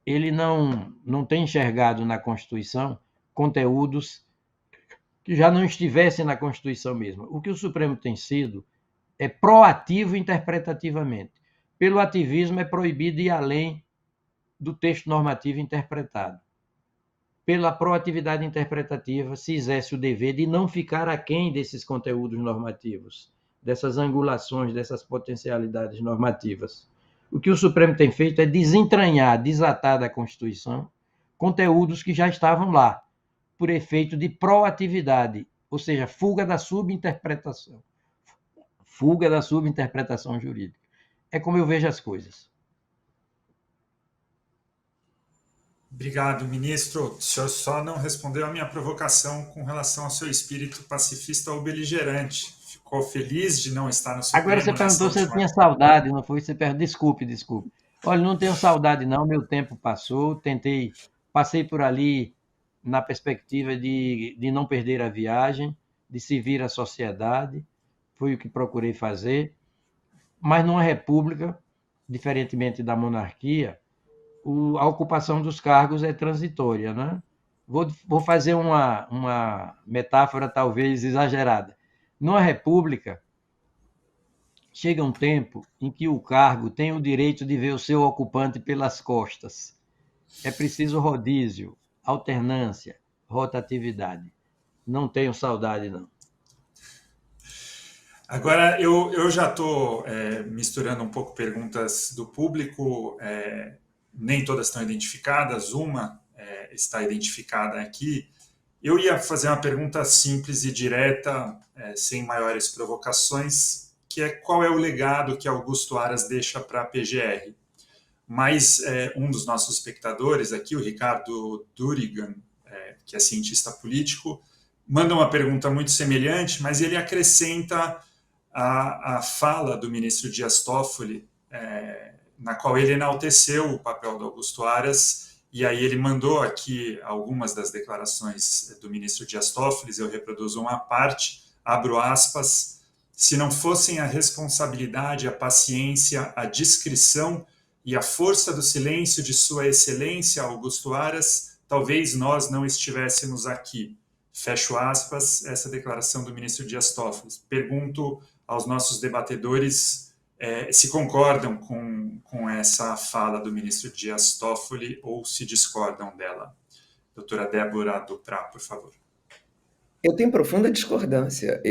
Ele não tem enxergado na Constituição conteúdos que já não estivessem na Constituição mesmo. O que o Supremo tem sido é proativo interpretativamente. Pelo ativismo é proibido ir além do texto normativo interpretado. Pela proatividade interpretativa se exerce o dever de não ficar aquém desses conteúdos normativos, dessas angulações, dessas potencialidades normativas. O que o Supremo tem feito é desentranhar, desatar da Constituição, conteúdos que já estavam lá, por efeito de proatividade, ou seja, fuga da subinterpretação. Fuga da subinterpretação jurídica. É como eu vejo as coisas. Obrigado, ministro. O senhor só não respondeu a minha provocação com relação ao seu espírito pacifista ou beligerante. Ficou feliz de não estar no Supremo? Agora você perguntou se eu tinha saudade, não foi? Você perguntou, desculpe. Olha, não tenho saudade não, meu tempo passou, passei por ali na perspectiva de não perder a viagem, de servir à sociedade, foi o que procurei fazer, mas numa república, diferentemente da monarquia, a ocupação dos cargos é transitória, né? Vou fazer uma metáfora talvez exagerada. Numa república, chega um tempo em que o cargo tem o direito de ver o seu ocupante pelas costas. É preciso rodízio, alternância, rotatividade. Não tenho saudade, não. Agora, eu já estou misturando um pouco perguntas do público, nem todas estão identificadas, uma está identificada aqui. Eu ia fazer uma pergunta simples e direta, sem maiores provocações, que é qual é o legado que Augusto Aras deixa para a PGR. Mas um dos nossos espectadores aqui, o Ricardo Durigan, que é cientista político, manda uma pergunta muito semelhante, mas ele acrescenta a fala do ministro Dias Toffoli, na qual ele enalteceu o papel do Augusto Aras, e aí ele mandou aqui algumas das declarações do ministro Dias Toffoli, eu reproduzo uma parte, abro aspas: se não fossem a responsabilidade, a paciência, a discrição e a força do silêncio de Sua Excelência Augusto Aras, talvez nós não estivéssemos aqui. Fecho aspas, essa declaração do ministro Dias Toffoli. Pergunto aos nossos debatedores se concordam com essa fala do ministro Dias Toffoli ou se discordam dela. Doutora Débora Duprá, por favor. Eu tenho profunda discordância.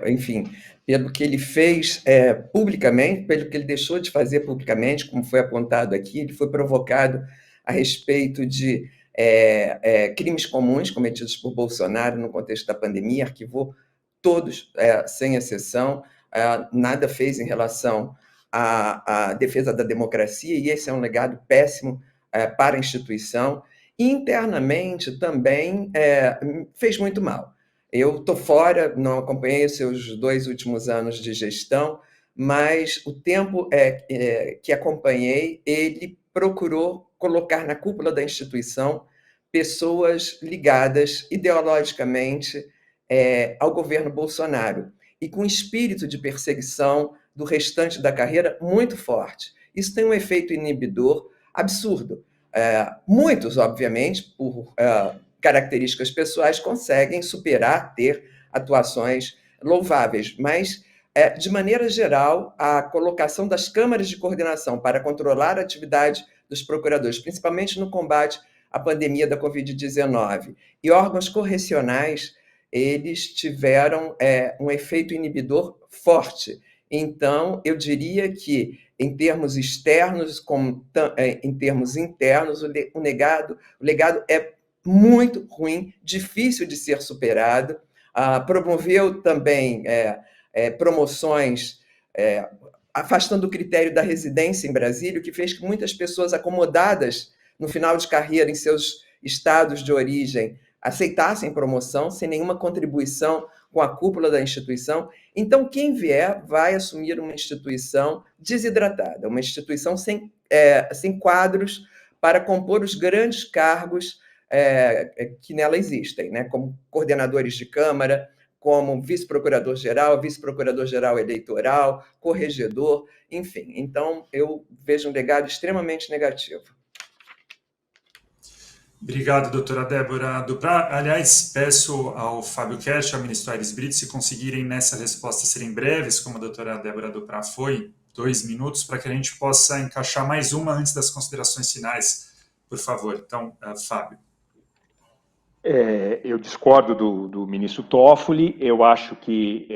Enfim, pelo que ele fez publicamente, pelo que ele deixou de fazer publicamente, como foi apontado aqui, ele foi provocado a respeito de crimes comuns cometidos por Bolsonaro no contexto da pandemia, arquivou todos, sem exceção, nada fez em relação à defesa da democracia, e esse é um legado péssimo para a instituição. Internamente também fez muito mal. Eu estou fora, não acompanhei os seus 2 últimos anos de gestão, mas o tempo que acompanhei, ele procurou colocar na cúpula da instituição pessoas ligadas ideologicamente ao governo Bolsonaro e com espírito de perseguição do restante da carreira muito forte. Isso tem um efeito inibidor absurdo. Muitos, obviamente, por características pessoais, conseguem superar, ter atuações louváveis, mas, de maneira geral, a colocação das câmaras de coordenação para controlar a atividade dos procuradores, principalmente no combate à pandemia da Covid-19, e órgãos correcionais, eles tiveram um efeito inibidor forte. Então, eu diria que, em termos externos, como em termos internos, o legado é muito ruim, difícil de ser superado. Promoveu também promoções afastando o critério da residência em Brasília, o que fez que muitas pessoas acomodadas no final de carreira em seus estados de origem aceitassem promoção sem nenhuma contribuição com a cúpula da instituição. Então, quem vier vai assumir uma instituição desidratada, uma instituição sem quadros para compor os grandes cargos que nela existem, né? Como coordenadores de Câmara, como vice-procurador-geral, vice-procurador-geral eleitoral, corregedor, enfim. Então, eu vejo um legado extremamente negativo. Obrigado, doutora Débora Duprat. Aliás, peço ao Fábio Kersh e ao ministro Aires Brito, se conseguirem nessa resposta serem breves, como a doutora Débora Duprat foi, 2 minutos, para que a gente possa encaixar mais uma antes das considerações finais, por favor. Então, Fábio. Eu discordo do ministro Toffoli. Eu acho que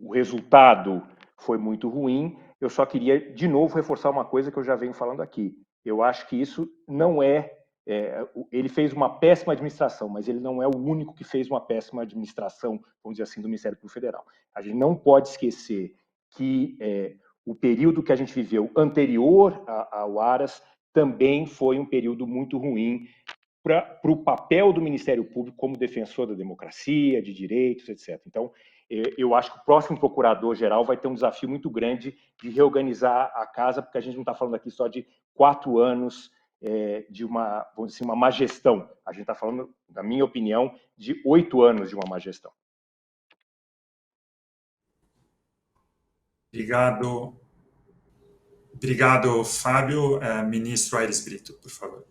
o resultado foi muito ruim. Eu só queria, de novo, reforçar uma coisa que eu já venho falando aqui. Eu acho que isso não ele fez uma péssima administração, mas ele não é o único que fez uma péssima administração, vamos dizer assim, do Ministério Público Federal. A gente não pode esquecer que o período que a gente viveu anterior ao Aras também foi um período muito ruim para o papel do Ministério Público como defensor da democracia, de direitos, etc. Então, eu acho que o próximo procurador-geral vai ter um desafio muito grande de reorganizar a casa, porque a gente não está falando aqui só de 4 anos de uma, vamos dizer, uma má gestão. A gente está falando, na minha opinião, de 8 anos de uma má gestão. Obrigado, Fábio. Ministro Aires Brito, por favor.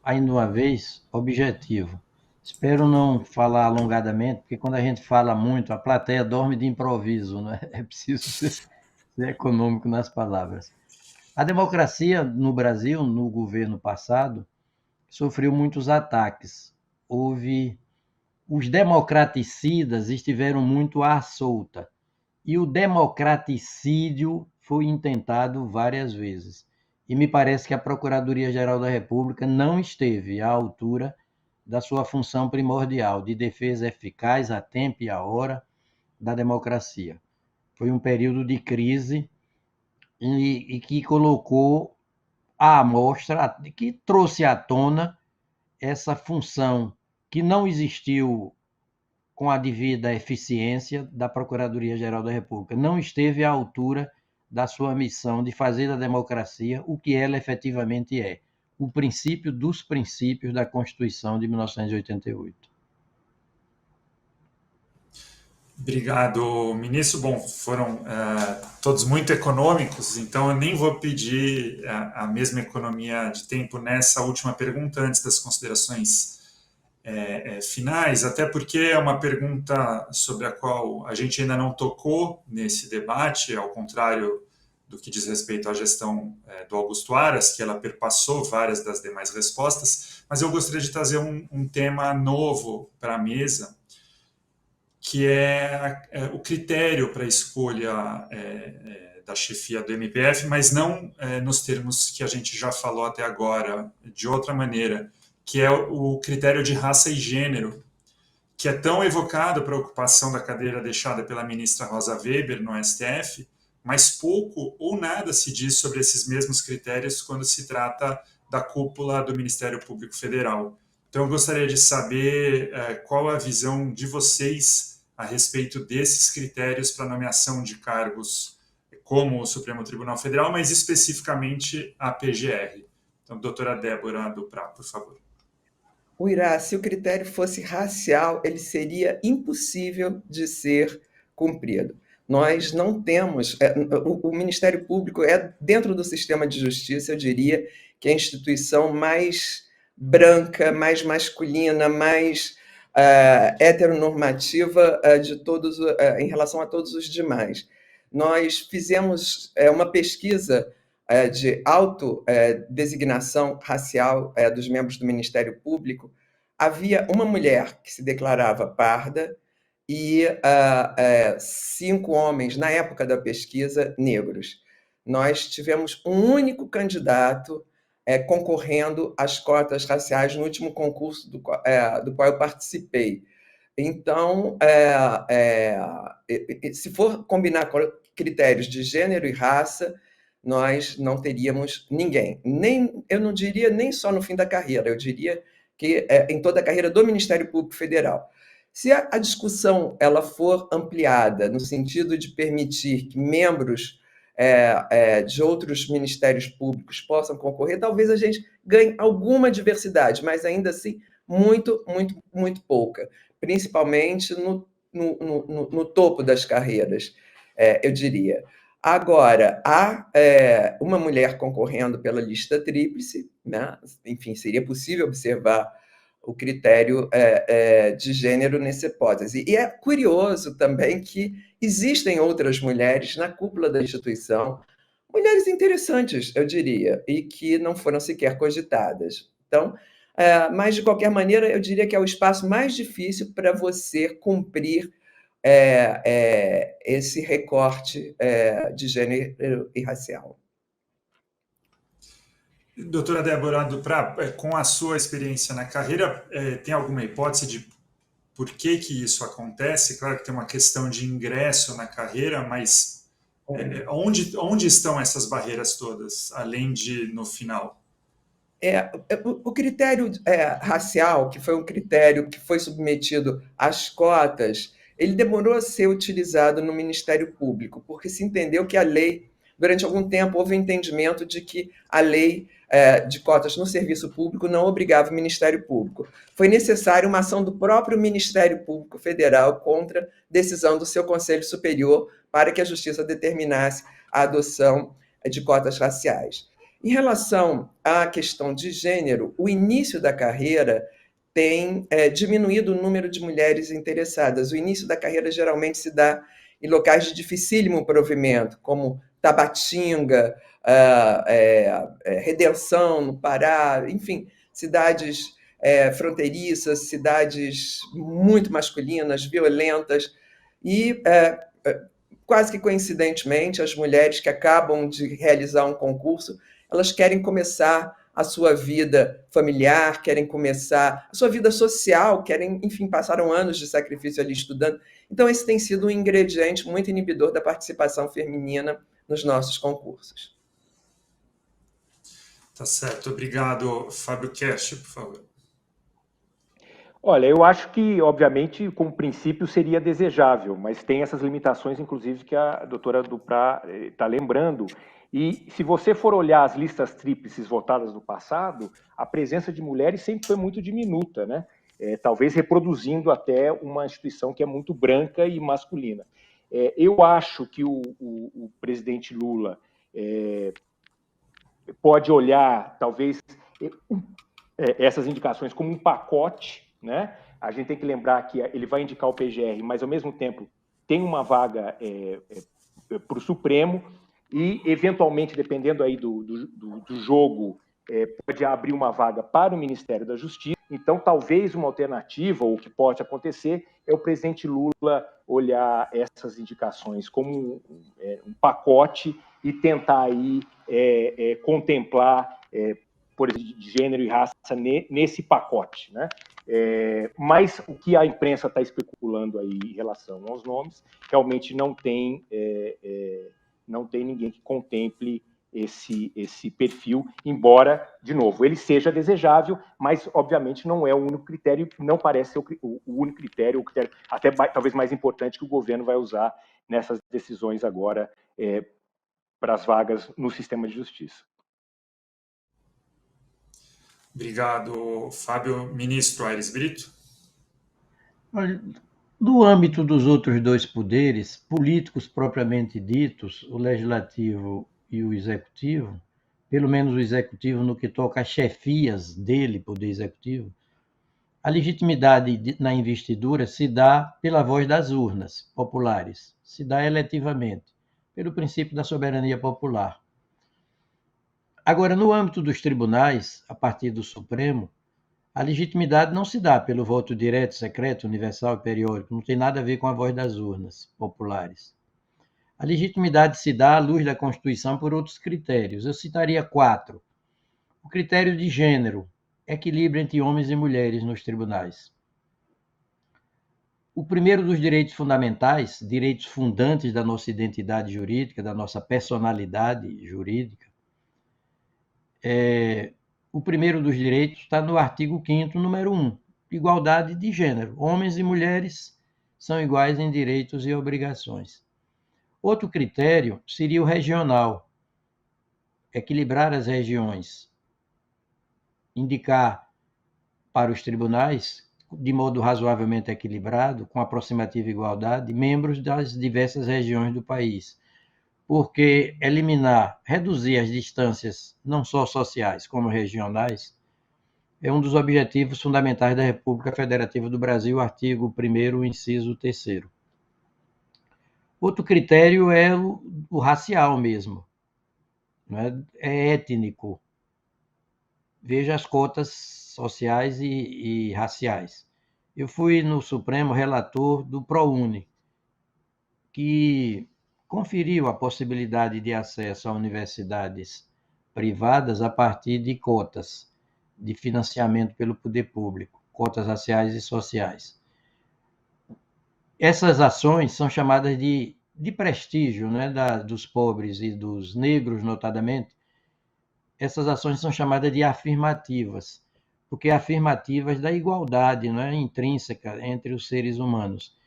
Ainda uma vez, objetivo. Espero não falar alongadamente, porque quando a gente fala muito, a plateia dorme de improviso, né? É preciso ser econômico nas palavras. A democracia no Brasil, no governo passado, sofreu muitos ataques. Os democraticidas estiveram muito à solta, e o democraticídio foi intentado várias vezes. E me parece que a Procuradoria-Geral da República não esteve à altura da sua função primordial de defesa eficaz, a tempo e a hora da democracia. Foi um período de crise e que colocou à amostra, que trouxe à tona essa função que não existiu com a devida eficiência da Procuradoria-Geral da República. Não esteve à altura da sua missão de fazer da democracia o que ela efetivamente é, o princípio dos princípios da Constituição de 1988. Obrigado, ministro. Bom, foram todos muito econômicos, então eu nem vou pedir a mesma economia de tempo nessa última pergunta, antes das considerações finais, até porque é uma pergunta sobre a qual a gente ainda não tocou nesse debate, ao contrário do que diz respeito à gestão do Augusto Aras, que ela perpassou várias das demais respostas, mas eu gostaria de trazer um tema novo para a mesa, que é o critério para a escolha da chefia do MPF, mas não nos termos que a gente já falou até agora, de outra maneira, que é o critério de raça e gênero, que é tão evocado para a ocupação da cadeira deixada pela ministra Rosa Weber no STF, mas pouco ou nada se diz sobre esses mesmos critérios quando se trata da cúpula do Ministério Público Federal. Então, eu gostaria de saber qual a visão de vocês a respeito desses critérios para nomeação de cargos como o Supremo Tribunal Federal, mas especificamente a PGR. Então, doutora Débora Duprá, por favor. Uirá, se o critério fosse racial, ele seria impossível de ser cumprido. Nós não temos... o Ministério Público é, dentro do sistema de justiça, eu diria, que é a instituição mais branca, mais masculina, mais heteronormativa de todos, em relação a todos os demais. Nós fizemos uma pesquisa de autodesignação racial dos membros do Ministério Público. Havia uma mulher que se declarava parda e 5 homens, na época da pesquisa, negros. Nós tivemos um único candidato concorrendo às cotas raciais no último concurso do qual eu participei. Então, se for combinar critérios de gênero e raça, nós não teríamos ninguém. Eu não diria nem só no fim da carreira, eu diria que em toda a carreira do Ministério Público Federal. Se a discussão ela for ampliada no sentido de permitir que membros de outros ministérios públicos possam concorrer, talvez a gente ganhe alguma diversidade, mas ainda assim muito, muito, muito pouca, principalmente no topo das carreiras, eu diria. Agora, há uma mulher concorrendo pela lista tríplice, né? Enfim, seria possível observar o critério de gênero nessa hipótese. E é curioso também que existem outras mulheres na cúpula da instituição, mulheres interessantes, eu diria, e que não foram sequer cogitadas. Então, mas, de qualquer maneira, eu diria que é o espaço mais difícil para você cumprir esse recorte de gênero e racial. Doutora Débora Duprá, com a sua experiência na carreira, tem alguma hipótese de por que isso acontece? Claro que tem uma questão de ingresso na carreira, mas onde estão essas barreiras todas, além de no final? O critério racial, que foi um critério que foi submetido às cotas, ele demorou a ser utilizado no Ministério Público, porque se entendeu que a lei, durante algum tempo, houve entendimento de que a lei de cotas no serviço público não obrigava o Ministério Público. Foi necessária uma ação do próprio Ministério Público Federal contra decisão do seu Conselho Superior para que a Justiça determinasse a adoção de cotas raciais. Em relação à questão de gênero, o início da carreira tem diminuído o número de mulheres interessadas. O início da carreira geralmente se dá em locais de dificílimo provimento, como Tabatinga, Redenção, no Pará, enfim, cidades fronteiriças, cidades muito masculinas, violentas, e quase que coincidentemente, as mulheres que acabam de realizar um concurso, elas querem começar a sua vida familiar, querem começar a sua vida social, querem, enfim, passaram anos de sacrifício ali estudando. Então, esse tem sido um ingrediente muito inibidor da participação feminina nos nossos concursos. Tá certo. Obrigado. Fábio Kersh, por favor. Olha, eu acho que, obviamente, como princípio seria desejável, mas tem essas limitações, inclusive, que a doutora Duprá está lembrando. E se você for olhar as listas tríplices votadas no passado, a presença de mulheres sempre foi muito diminuta, né? Talvez reproduzindo até uma instituição que é muito branca e masculina. Eu acho que o presidente Lula pode olhar, talvez, essas indicações como um pacote, né? A gente tem que lembrar que ele vai indicar o PGR, mas, ao mesmo tempo, tem uma vaga para o Supremo, e, eventualmente, dependendo aí do jogo, pode abrir uma vaga para o Ministério da Justiça. Então, talvez uma alternativa, ou o que pode acontecer, é o presidente Lula olhar essas indicações como um pacote e tentar aí contemplar, por exemplo, de gênero e raça nesse pacote, né? Mas o que a imprensa está especulando aí em relação aos nomes, realmente não tem ninguém que contemple esse perfil, embora, de novo, ele seja desejável, mas, obviamente, não é o único critério, não parece ser o único critério, o critério até talvez mais importante que o governo vai usar nessas decisões agora para as vagas no sistema de justiça. Obrigado, Fábio. Ministro Aires Brito. No âmbito dos outros dois poderes, políticos propriamente ditos, o legislativo e o executivo, pelo menos o executivo no que toca às chefias dele, poder executivo, a legitimidade na investidura se dá pela voz das urnas populares, se dá eletivamente, pelo princípio da soberania popular. Agora, no âmbito dos tribunais, a partir do Supremo, a legitimidade não se dá pelo voto direto, secreto, universal e periódico, não tem nada a ver com a voz das urnas populares. A legitimidade se dá à luz da Constituição por outros critérios. Eu citaria 4. O critério de gênero, equilíbrio entre homens e mulheres nos tribunais. O primeiro dos direitos fundamentais, direitos fundantes da nossa identidade jurídica, da nossa personalidade jurídica, o primeiro dos direitos está no artigo 5º, número 1, igualdade de gênero. Homens e mulheres são iguais em direitos e obrigações. Outro critério seria o regional, equilibrar as regiões, indicar para os tribunais, de modo razoavelmente equilibrado, com aproximativa igualdade, membros das diversas regiões do país. Porque reduzir as distâncias, não só sociais, como regionais, é um dos objetivos fundamentais da República Federativa do Brasil, artigo 1º, inciso 3º. Outro critério é o racial mesmo, né? É étnico. Veja as cotas sociais e raciais. Eu fui no Supremo relator do ProUni, que conferiu a possibilidade de acesso a universidades privadas a partir de cotas de financiamento pelo poder público, cotas raciais e sociais. Essas ações são chamadas de prestígio, né, dos pobres e dos negros, notadamente. Essas ações são chamadas de afirmativas, porque afirmativas da igualdade, né, intrínseca entre os seres humanos.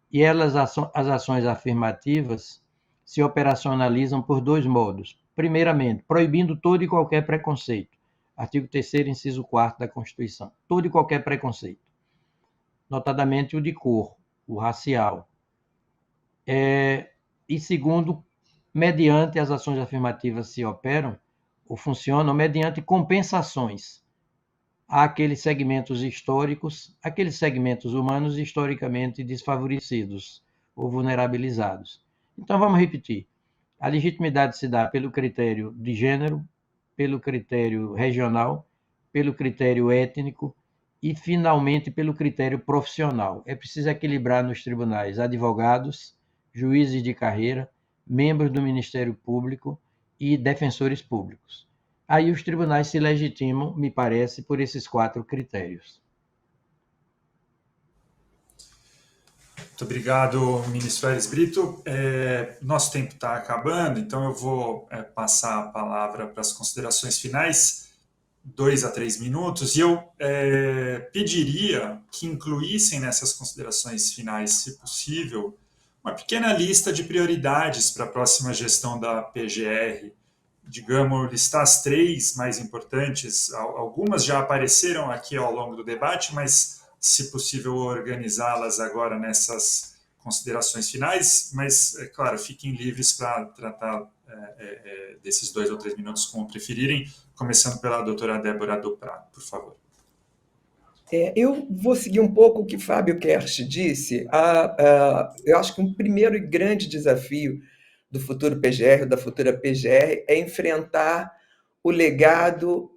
E as ações afirmativas se operacionalizam por 2 modos. Primeiramente, proibindo todo e qualquer preconceito. Artigo 3º, inciso 4º da Constituição. Todo e qualquer preconceito. Notadamente o de cor, o racial. E segundo, mediante as ações afirmativas se operam ou funcionam mediante compensações àqueles segmentos históricos, aqueles segmentos humanos historicamente desfavorecidos ou vulnerabilizados. Então, vamos repetir. A legitimidade se dá pelo critério de gênero, pelo critério regional, pelo critério étnico e, finalmente, pelo critério profissional. É preciso equilibrar nos tribunais advogados, juízes de carreira, membros do Ministério Público e defensores públicos. Aí os tribunais se legitimam, me parece, por esses 4 critérios. Muito obrigado, ministro Aires Brito. Nosso tempo está acabando, então eu vou passar a palavra para as considerações finais, 2 a 3 minutos, e eu pediria que incluíssem nessas considerações finais, se possível, uma pequena lista de prioridades para a próxima gestão da PGR. Digamos, listar as 3 mais importantes. Algumas já apareceram aqui ao longo do debate, mas, se possível, organizá-las agora nessas considerações finais. Mas, claro, fiquem livres para tratar desses 2 ou 3 minutos como preferirem, começando pela doutora Débora Duprat, por favor. Eu vou seguir um pouco o que Fábio Kersh disse. Eu acho que um primeiro e grande desafio do futuro PGR, da futura PGR, é enfrentar o legado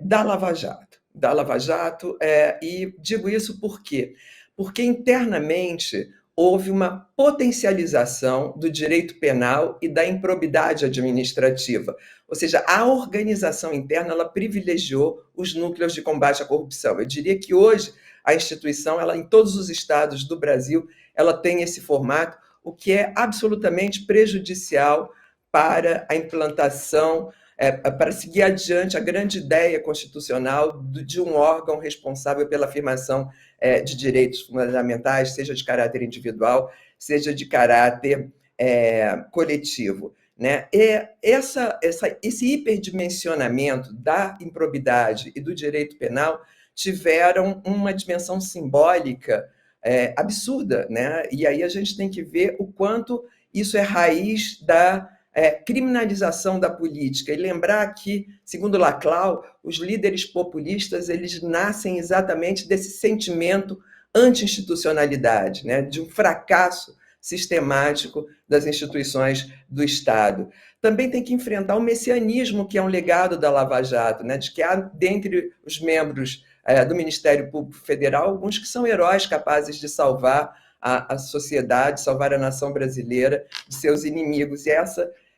da Lava Jato. E digo isso por quê? Porque internamente houve uma potencialização do direito penal e da improbidade administrativa. Ou seja, a organização interna ela privilegiou os núcleos de combate à corrupção. Eu diria que hoje a instituição, ela, em todos os estados do Brasil, ela tem esse formato, o que é absolutamente prejudicial para a implantação, para seguir adiante a grande ideia constitucional de um órgão responsável pela afirmação de direitos fundamentais, seja de caráter individual, seja de caráter coletivo. Né? Esse hiperdimensionamento da improbidade e do direito penal tiveram uma dimensão simbólica absurda, né? E aí a gente tem que ver o quanto isso é raiz da criminalização da política, e lembrar que, segundo Laclau, os líderes populistas eles nascem exatamente desse sentimento anti-institucionalidade, né? De um fracasso sistemático das instituições do Estado. Também tem que enfrentar o messianismo, que é um legado da Lava Jato, né? De que há, dentre os membros do Ministério Público Federal, alguns que são heróis capazes de salvar a sociedade, salvar a nação brasileira de seus inimigos. E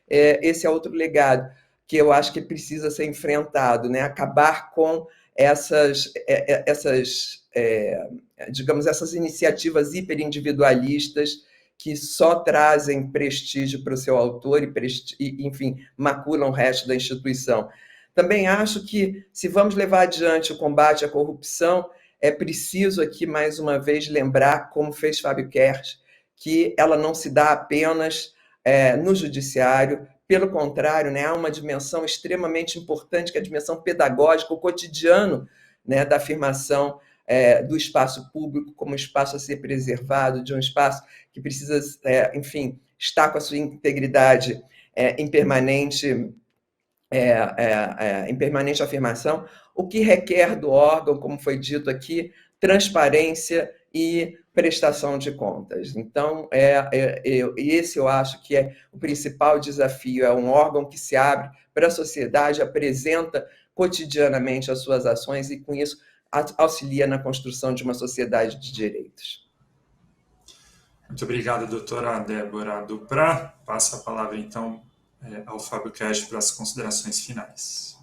esse é outro legado que eu acho que precisa ser enfrentado, né? Acabar com essas iniciativas hiperindividualistas que só trazem prestígio para o seu autor e, enfim, maculam o resto da instituição. Também acho que, se vamos levar adiante o combate à corrupção, é preciso aqui, mais uma vez, lembrar, como fez Fábio Kersh, que ela não se dá apenas no judiciário, pelo contrário, né, há uma dimensão extremamente importante, que é a dimensão pedagógica, o cotidiano, né, da afirmação do espaço público como espaço a ser preservado, de um espaço que precisa, enfim, estar com a sua integridade em permanente afirmação, o que requer do órgão, como foi dito aqui, transparência e prestação de contas. Então, esse eu acho que é o principal desafio, é um órgão que se abre para a sociedade, apresenta cotidianamente as suas ações e, com isso, auxilia na construção de uma sociedade de direitos. Muito obrigado, doutora Débora Duprat. Passo a palavra, então, ao Fábio Kersh para as considerações finais.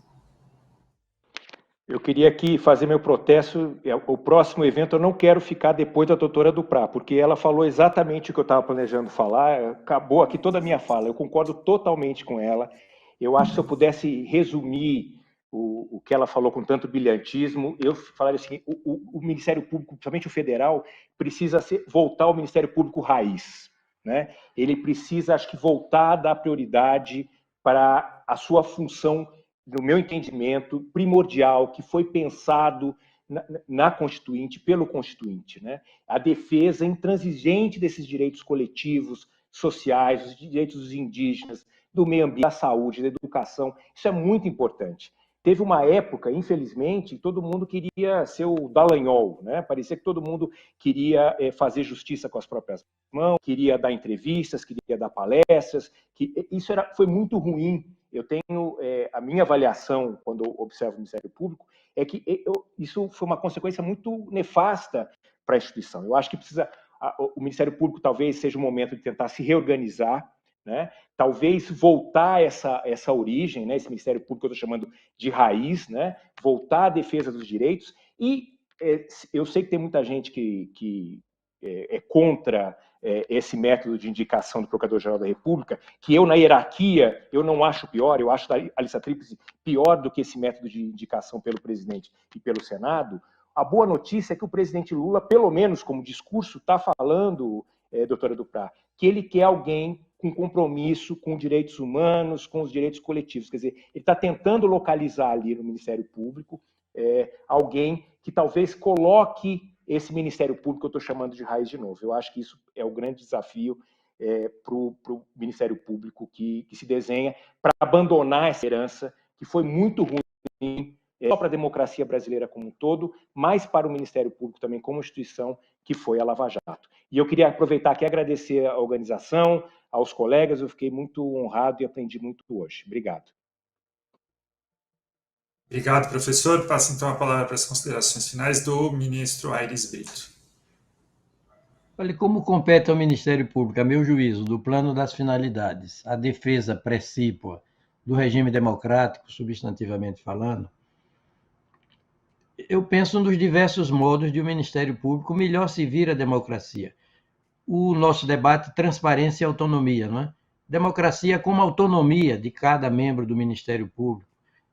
Eu queria aqui fazer meu protesto. O próximo evento eu não quero ficar depois da doutora Duprat, porque ela falou exatamente o que eu estava planejando falar, acabou aqui toda a minha fala, eu concordo totalmente com ela. Eu acho que se eu pudesse resumir o que ela falou com tanto brilhantismo, eu falaria assim, o Ministério Público, principalmente o federal, precisa voltar ao Ministério Público raiz, né? Ele precisa, acho que, voltar a dar prioridade para a sua função, no meu entendimento, primordial, que foi pensado na Constituinte, pelo Constituinte, né? A defesa intransigente desses direitos coletivos, sociais, os direitos dos indígenas, do meio ambiente, da saúde, da educação, isso é muito importante. Teve uma época, infelizmente, todo mundo queria ser o Dallagnol, né? Parecia que todo mundo queria fazer justiça com as próprias mãos, queria dar entrevistas, queria dar palestras, isso foi muito ruim. Eu tenho a minha avaliação, quando eu observo o Ministério Público, é que isso foi uma consequência muito nefasta para a instituição. Eu acho que o Ministério Público talvez seja o momento de tentar se reorganizar, né? Talvez voltar essa origem, né? Esse Ministério Público que eu estou chamando de raiz, né? Voltar à defesa dos direitos. E eu sei que tem muita gente que é contra esse método de indicação do Procurador-Geral da República, que eu, na hierarquia, eu não acho pior, eu acho a lista tríplice pior do que esse método de indicação pelo presidente e pelo Senado. A boa notícia é que o presidente Lula, pelo menos como discurso, está falando, doutora Duprat, que ele quer alguém com compromisso com direitos humanos, com os direitos coletivos. Quer dizer, ele está tentando localizar ali no Ministério Público alguém que talvez coloque esse Ministério Público que eu estou chamando de raiz de novo. Eu acho que isso é o grande desafio para o Ministério Público que se desenha para abandonar essa herança que foi muito ruim, só para a democracia brasileira como um todo, mas para o Ministério Público também como instituição, que foi a Lava Jato. E eu queria aproveitar aqui e agradecer a organização, aos colegas. Eu fiquei muito honrado e aprendi muito hoje. Obrigado. Obrigado, professor. Passo então a palavra para as considerações finais do ministro Aires Brito. Olha, como compete ao Ministério Público, a meu juízo, do plano das finalidades, a defesa precípua do regime democrático, substantivamente falando, eu penso nos diversos modos de o Ministério Público melhor servir a democracia. O nosso debate, transparência e autonomia, não é? Democracia como autonomia de cada membro do Ministério Público,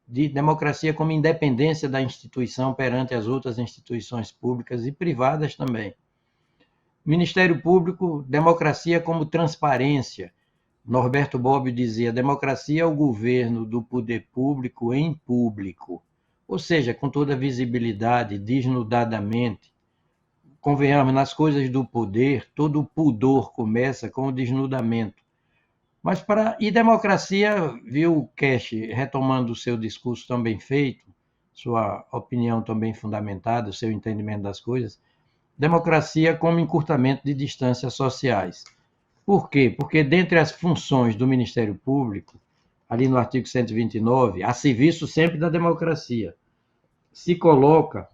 de democracia como independência da instituição perante as outras instituições públicas e privadas também. Ministério Público, democracia como transparência. Norberto Bobbio dizia, democracia é o governo do poder público em público, ou seja, com toda visibilidade, desnudadamente. Convenhamos, nas coisas do poder, todo o pudor começa com o desnudamento. E democracia, viu, Cash, retomando o seu discurso tão bem feito, sua opinião tão bem fundamentada, o seu entendimento das coisas, democracia como encurtamento de distâncias sociais. Por quê? Porque dentre as funções do Ministério Público, ali no artigo 129, a serviço sempre da democracia, se coloca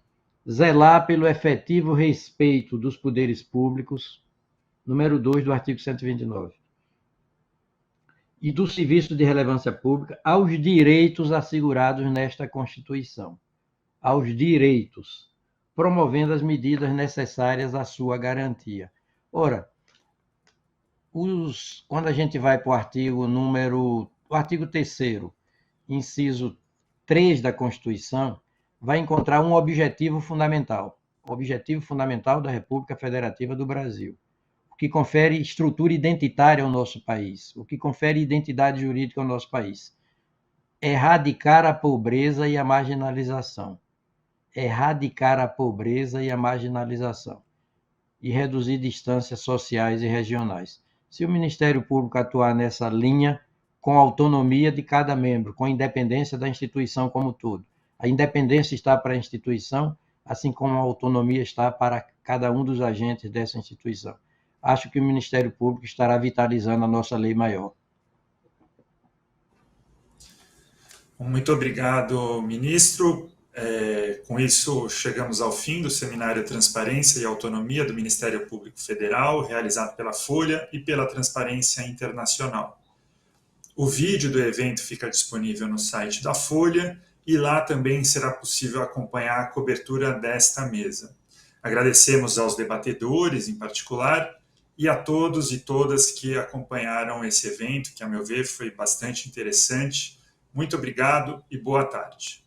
zelar pelo efetivo respeito dos poderes públicos, número 2 do artigo 129, e do serviço de relevância pública aos direitos assegurados nesta Constituição. Aos direitos, promovendo as medidas necessárias à sua garantia. Ora, quando a gente vai para o artigo 3º, inciso 3 da Constituição, vai encontrar um objetivo fundamental, o objetivo fundamental da República Federativa do Brasil, o que confere estrutura identitária ao nosso país, o que confere identidade jurídica ao nosso país. Erradicar a pobreza e a marginalização. Erradicar a pobreza e a marginalização e reduzir distâncias sociais e regionais. Se o Ministério Público atuar nessa linha, com autonomia de cada membro, com independência da instituição como um todo, a independência está para a instituição, assim como a autonomia está para cada um dos agentes dessa instituição. Acho que o Ministério Público estará vitalizando a nossa lei maior. Muito obrigado, ministro. Com isso, chegamos ao fim do seminário Transparência e Autonomia do Ministério Público Federal, realizado pela Folha e pela Transparência Internacional. O vídeo do evento fica disponível no site da Folha e lá também será possível acompanhar a cobertura desta mesa. Agradecemos aos debatedores, em particular, e a todos e todas que acompanharam esse evento, que, a meu ver, foi bastante interessante. Muito obrigado e boa tarde.